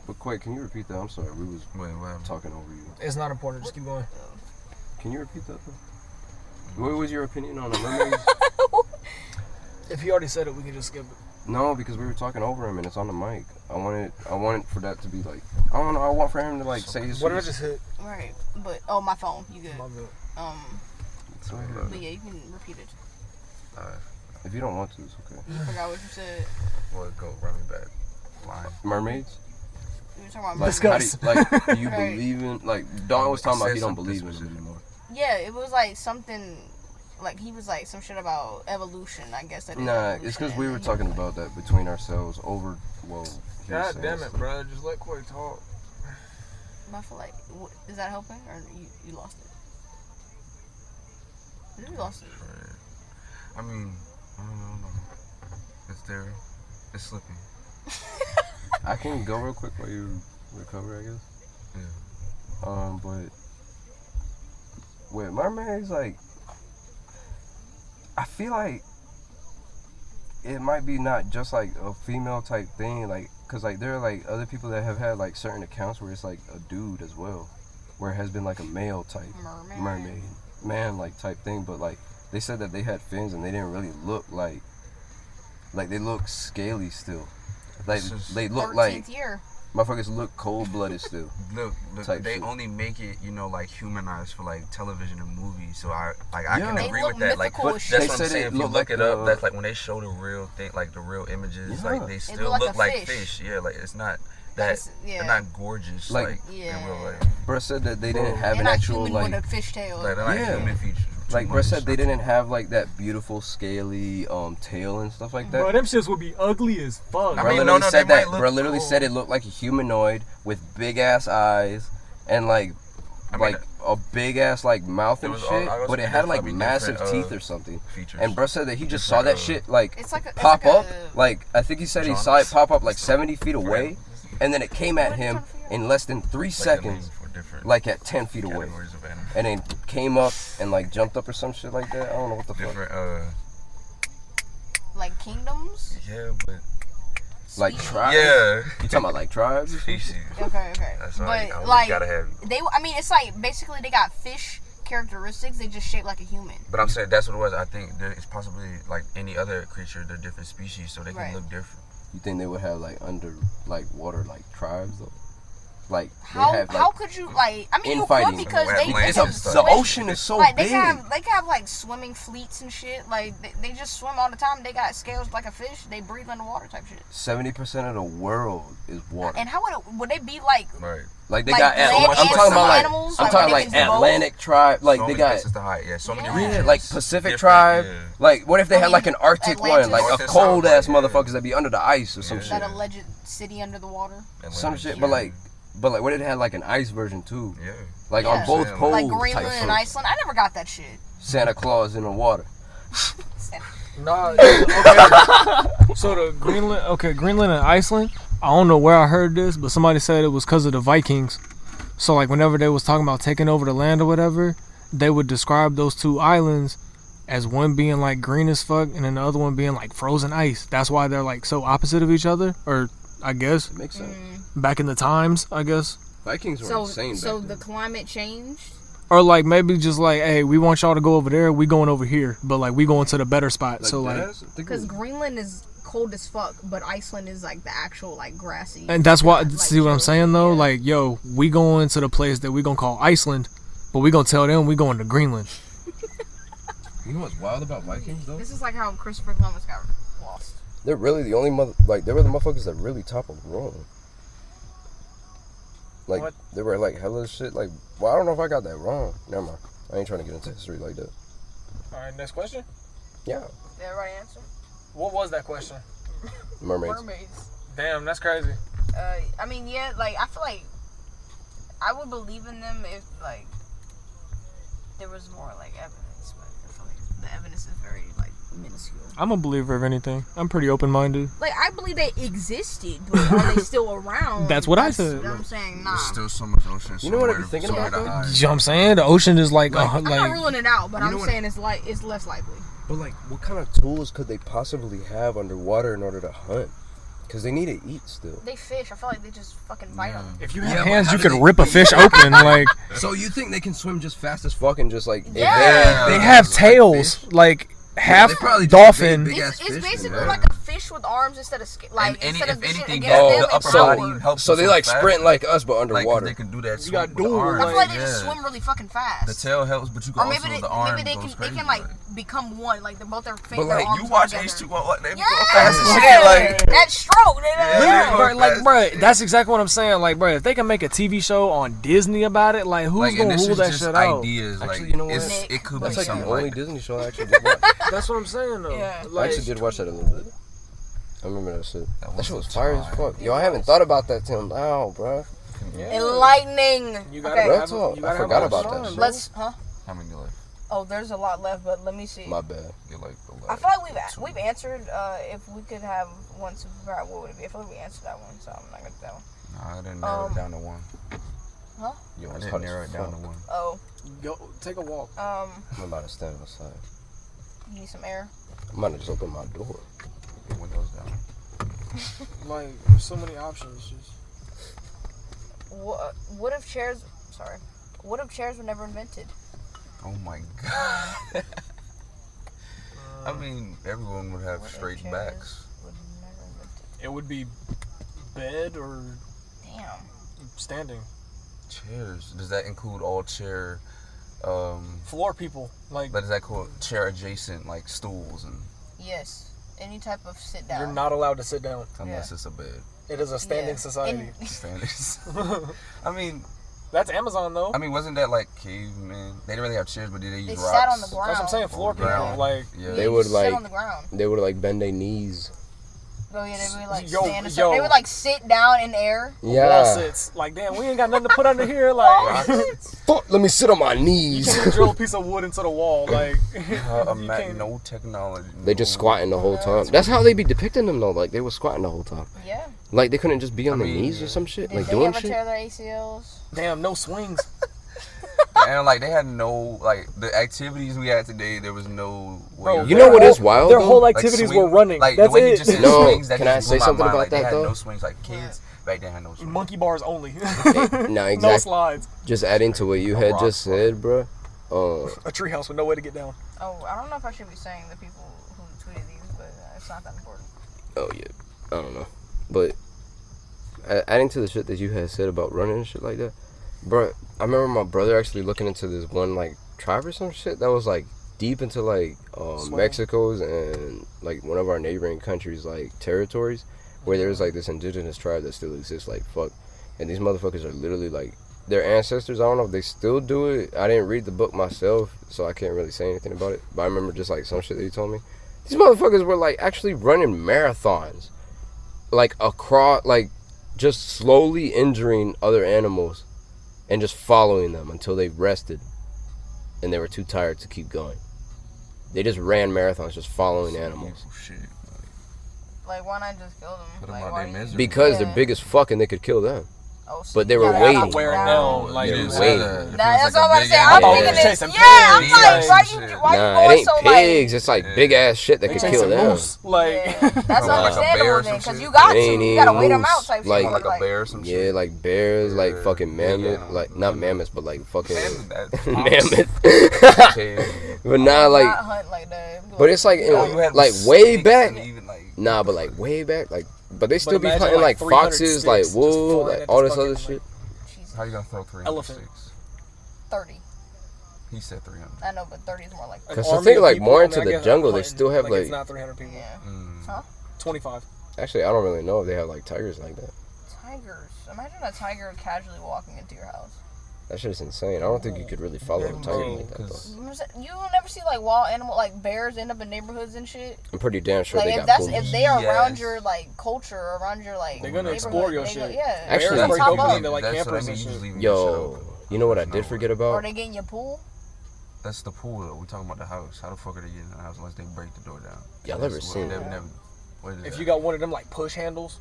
but quick, can you repeat that? I'm sorry, we was Wait, what happened? talking over you. It's not important. Just keep going. Can you repeat that though? What was your opinion on the mermaids? If he already said it, we can just skip it. No, because we were talking over him and it's on the mic. I wanted for that to be like, I don't know, I want for him to like say his What did I piece. just hit? Right. But oh, my phone. You good? My bad. It's all right. But yeah, you can repeat it. If you don't want to, it's okay. You forgot what you said. Well, go run me back. Line. Mermaids? You were talking about Like, mermaids. Discuss. do you Right. believe in, like, Don was talking I about said he don't something believe in it specific. anymore. Yeah, it was like something. Like he was like some shit about evolution. I guess that. Is Nah, evolution, it's because and we were then he talking was like- about that between ourselves over, well, he was God saying damn it, stuff. bro. Just let Corey talk. I feel like, is that helping or you lost it? You lost it. I mean, I don't know. It's there. It's slipping. I can go real quick while you recover, I guess. Yeah. But with mermaids, like, I feel like it might be not just like a female type thing, like, cause like there are like other people that have had like certain accounts where it's like a dude as well, where it has been like a male type mermaid, man like type thing, but like they said that they had fins and they didn't really look like they look scaly still, like This is- they look 13th like year. motherfuckers look cold blooded still. Look, Type they shit. only make it, like humanized for like television and movies. So I Yeah. can They agree look with that. Like mythical But as that's shit. they what I'm said saying. it If you looked look like it up, the- that's like when they show the real thing, like the real images. Yeah. Like they still look look like a like fish. fish. Yeah, like it's not that That's- yeah. they're not gorgeous Like- like Yeah. in real life. Bruh said that they didn't have They're an not actual human like with a fish tail. Like they're not Yeah. human features. like Too bruh said much. they didn't have like that beautiful scaly tail and stuff like that. Bro, them shits would be ugly as fuck. I Bro mean, literally no, said they that. might look Bro literally cool. said it looked like a humanoid with big ass eyes and like I mean, a big ass like mouth it and was shit, all- I was but it thinking had there's like probably massive different, teeth or something. features. And bro said that he just saw Different, that shit like It's like a pop up, a, like I think he said he saw genres. it pop up like 70 feet away, and then it came at What are you him trying to figure in less than 3 Like, seconds, for different like at 10 feet away, categories of animals. and then came up and like jumped up or some shit like that. I don't know what the fuck. Different, like kingdoms. yeah, but Like Species. tribes? yeah, You talking about like tribes? Or something? species. Okay. That's right. But I like gotta have. I mean, it's like basically they got fish characteristics. They just shaped like a human. But I'm saying that's what it was. I think there is possibly like any other creature, they're different species, so they can Right. look different. You think they would have like water like tribes though? Like how could you like? I mean, you infighting. could because they Atlantic can and stuff. the swim. ocean is so Like big. they can have like swimming fleets and shit. Like they just swim all the time. They got scales like a fish. They breathe underwater type shit. 70% of the world is water. And how would they be like? Right. Like they Like got. land I'm talking about like. animals, I'm like, talking where like they can do both? Atlantic tribe. Like So they many got. places to hide. Yeah, so many Yeah. Yeah, regions. like Pacific Different, tribe. yeah. Like, what if they I had mean, like an Arctic Atlantis. one, like a North and cold South, ass yeah. motherfuckers that be under the ice or some Yeah. shit. That alleged city under the water. Some Atlantic, shit, yeah. but like, what if they had like an ice version too? Yeah. Like Yeah. on both Like poles. Like type Greenland shit. and Iceland. I never got that shit. Santa Claus in the water. Nah, okay. So the Greenland and Iceland. I don't know where I heard this, but somebody said it was because of the Vikings. So like whenever they was talking about taking over the land or whatever, they would describe those two islands as one being like green as fuck and then the other one being like frozen ice. That's why they're like so opposite of each other, or I guess It makes sense. back in the times, I guess. Vikings were So insane so back the then. climate changed. Or like maybe just like, hey, we want y'all to go over there, we going over here, but like we going to the better spot. So like, deadass? I think it Because was- Greenland is cold as fuck, but Iceland is like the actual like grassy. and that's why, like, see what I'm chill. saying though? Yeah. Like, yo, we going to the place that we gonna call Iceland, but we gonna tell them we going to Greenland. You know what's wild about Vikings though? This is like how Christopher Columbus got lost. They're really the only they were the motherfuckers that really toppled Rome. Like What? they were like hella shit. Like, well, I don't know if I got that wrong. Never mind. I ain't trying to get into history like that. All right, next question. Yeah, Did everybody answer? What was that question? mermaids. Mermaids. Damn, that's crazy. I mean, yeah, like I feel like I would believe in them if like there was more like evidence, but I feel like the evidence is very like minuscule. I'm a believer of anything. I'm pretty open-minded. Like I believe they existed, but are they still around? That's what I said. You know what I'm saying? Nah. There's still so much ocean. You know what I be somewhere- thinking somewhere about, to though? hide. You know what I'm saying? The ocean is like, I'm not ruling it out, but You I'm know what- saying it's less likely. But like, what kind of tools could they possibly have underwater in order to hunt? Because they need to eat still. They fish. I feel like they just fucking bite them. if you Yeah, have but hands, how you do could they- rip a fish open. Like So you think they can swim just fast as fuck and just like? Yeah. they have tails, like half they probably just dolphin. big ass It's fish, basically yeah. like a fish with arms instead of like And instead if of the shit anything, against them, the it's upper power. body helps. So them they like swim sprint faster. like us, but Like, 'cause underwater. they can do that. You swim got with the dual, arms. I feel like they yeah. just swim really fucking fast. The tail helps, but you can Or also maybe the arm they goes can crazy. like become one. Like they're both their But fingers. like you watch H2O, like they Yeah, go fast as shit. Like that stroke. Yeah. Bro, like, bro, that's exactly what I'm saying. Like, bro, if they can make a TV show on Disney about it, like, who's like, and gonna this rule is that just shit out? ideas. Like, Actually, you know what? it could be That's like the something only like Disney show I actually did watch. That's what I'm saying, though. Yeah. I Like, actually did watch that a little bit. I remember that shit. That That shit was was fire as time. fuck. Yo, I haven't thought about that till now, bro. Enlightening. you gotta Okay, Real have, talk. you gotta I have forgot a about song, that shit. bro. let's. How many left? Oh, there's a lot left, but let me see. My bad. Get like the I last. feel like we've answered. If we could have one superpower, what would it be? I feel like we answered that one, so I'm not gonna do that one. Nah, I didn't narrow it down to one. Huh? Yo, I it's didn't hot narrow as it down to fuck. one. Oh, Go, take a walk. I'm about to stand outside. you need some air. I'm about to just open my door. Get windows down. Like, there's so many options. Just What if chairs? Sorry. What if chairs were never invented? Oh my god. I mean, everyone would have What if straight chairs backs. were never invented? it would be bed or Damn. standing. Chairs. Does that include all chair? Floor people, like, Does that include chair adjacent, like stools and Yes. Any type of sit down. you're not allowed to sit down. unless it's a bed. It is a standing Yeah. society. Standards. I mean, That's Amazon, though. wasn't that like cavemen? They didn't really have chairs, but did they use They rocks? sat on the ground. That's what I'm saying. Floor On the people, ground. like, Yeah. They would, sit like- on the ground. They would like bend their knees. Oh yeah, they would like Yo, stand. yo. They would like sit down in air. wall Yeah. sits. Like, damn, we ain't got nothing to put under here. Like, Fuck, let me sit on my you knees. can't drill a piece of wood into the wall. Like, you can't. No technology. They just squatting the whole time. That's how they be depicting them though. Like they was squatting the whole time. Yeah. Like they couldn't just be on I their mean, knees or some shit. Did Like they doing ever shit. tear their ACLs? Damn, no swings. And like they had no like the activities we had today. There was no. way Bro, of- You know what is wild Their though? whole like, activities swing- were running. Like That's the way you it. just said No, swings. That can I just say blew my something mind. about Like, that, they had though? no swings. Like kids back then had no swings. Monkey bars only. No, No exactly. slides. Just adding to what you had rock just said, bro. A treehouse with no way to get down. Oh, I don't know if I should be saying the people who tweeted these, but it's not that important. Oh yeah, I don't know, but adding to the shit that you had said about running and shit like that, bro. I remember my brother actually looking into this one like tribe or some shit that was like deep into like Mexico's and like one of our neighboring countries like territories where there's like this indigenous tribe that still exists like fuck, and these motherfuckers are literally like their ancestors. I don't know if they still do it. I didn't read the book myself, so I can't really say anything about it. But I remember just like some shit that he told me. These motherfuckers were like actually running marathons, like across, like just slowly injuring other animals, and just following them until they rested, and they were too tired to keep going. They just ran marathons, just following animals. Shit. Like, why not just kill them? Put them Like, out why their do you- misery. Because they're big as fuck and they could kill them. Oh, so But they you were gotta waiting. knock Wearing them down, like, They're it was waiting. That's what I'm about to say. I I'm thought thinking it was this. chasing Yeah, I'm pigs, like, like, why shit. you Nah, it going ain't so pigs. like? It's like big ass shit that They could chasing kill them. moose, like Yeah, that's Like a understandable bear or then, some because shit? you got It ain't to. You gotta even wait them moose. out type Like- shit. Like a bear or some Yeah, shit. like bears, like Yeah. fucking Yeah, mammoth, yeah. like not mammoths, but like fucking Mammoth. mammoth. But nah, Not like, hunt like that. but it's like, Oh, you had like snakes way and back. even, like, Nah, but like way back, like, but they still be imagine, hunting like 300 foxes, like sticks just wool, flying like at all this this other fucking, shit. Jesus, how you gonna throw 300 Elephant. sticks? 30. He said 300. I know, but 30 is more like. an 'Cause I army think, of like, people, more I into mean, I the guess jungle, they hunting, still have, it's like- not 300 people. Yeah. Mm. Huh? 25. Actually, I don't really know if they have like tigers like that. Tigers. Imagine a tiger casually walking into your house. That shit is insane. I don't think you could really follow a Yeah, tiger bro, like that though. 'cause- You will never see like wild animal like bears end up in neighborhoods and shit. I'm pretty damn sure Like they if got that's boomers. if they are around Yes. your like culture or around your like They're gonna neighborhood, explore your they go- shit. Yeah. Actually, They're Bears gonna break pop open up. into, like, That's what I campers mean, and you just shit. leaving your shit Yo, open. you know what I There's did no forget Or about? they get in your pool. That's the pool though. We talking about the house. How the fuck are they getting in the house unless they break the door down? Y'all That's ever what- seen they've that? never. What is If that? you got one of them like push handles,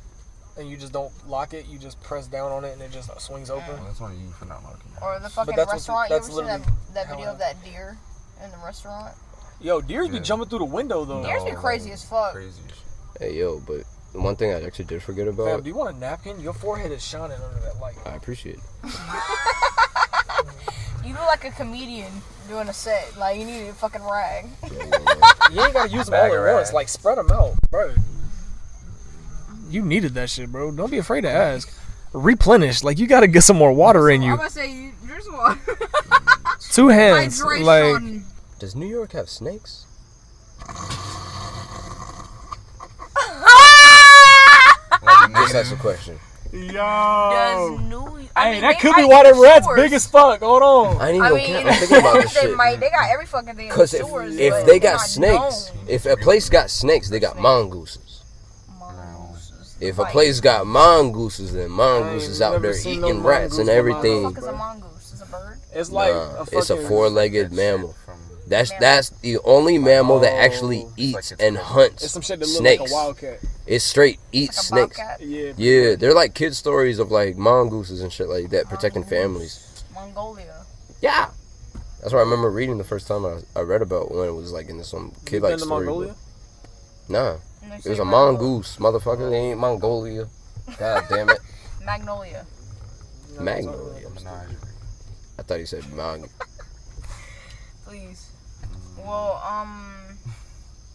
and you just don't lock it, you just press down on it and it just swings open. Well, that's only you for not locking it. Or the fucking that's what- restaurant. that's You ever seen literally that how video I- of that deer in the restaurant? Yo, deers be Yeah. jumping through the window though. Deers be crazy as fuck. Crazy as shit. Hey yo, but the one thing I actually did forget Fam, about, do you want a napkin? Your forehead is shining under that light. I appreciate it. You look like a comedian doing a set. Like you need a fucking rag. You ain't gotta use them Bag all of at once. rags. Like spread them out, bro. You needed that shit, bro. Don't be afraid to ask. Replenish. Like you gotta get some more water in I'm you. gonna say there's one. 2 hands. Like Does New York have snakes? Just that's a question. Does yo. New? Hey, mean, that they could be might why get them rats sewers. big as fuck. Hold on. I ain't I even mean, care. I'm thinking about this they shit. might. They got every fucking thing. Cause in if sewers, if but they they're got not snakes, known. if a place got snakes, they got Snakes. mongooses. Mongooses. If a Like, place got mongooses, then mongooses out never there seen eating no rats and mongoose, what the everything. fuck is a mongoose? Is a bird? It's like Nah, a it's a fucking- four-legged That mammal. shit from- That's the only mammal that actually Oh. eats Like it's and crazy. hunts It's some shit that looks snakes. like a wildcat. It's straight eats Like a snakes. bobcat? Yeah. Yeah, they're like kid stories of like mongooses and shit like that protecting families. Mongolia. Yeah, that's what I remember reading the first time I read about when it was like in some You kid been like to story. Mongolia? Nah, And they it say was a Mongolia. mongoose, motherfucker. They ain't Mongolia. God damn it, Magnolia. Magnolia. Menagerie. I thought he said mong. Please. Well,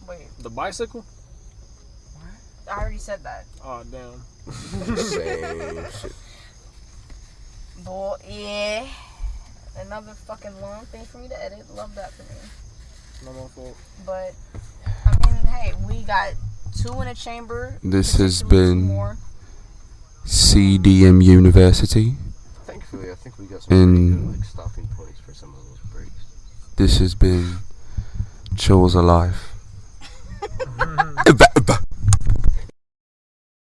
wait. The bicycle? I already said that. Oh damn. Same shit. But yeah. Another fucking long thing for me to edit. Love that for me. No more fault. But I mean, hey, we got 2 in a chamber. This has potentially two been more. CDM University. Thankfully, I think we got some pretty good, like stopping points for some of those breaks. This has been Chills Alive.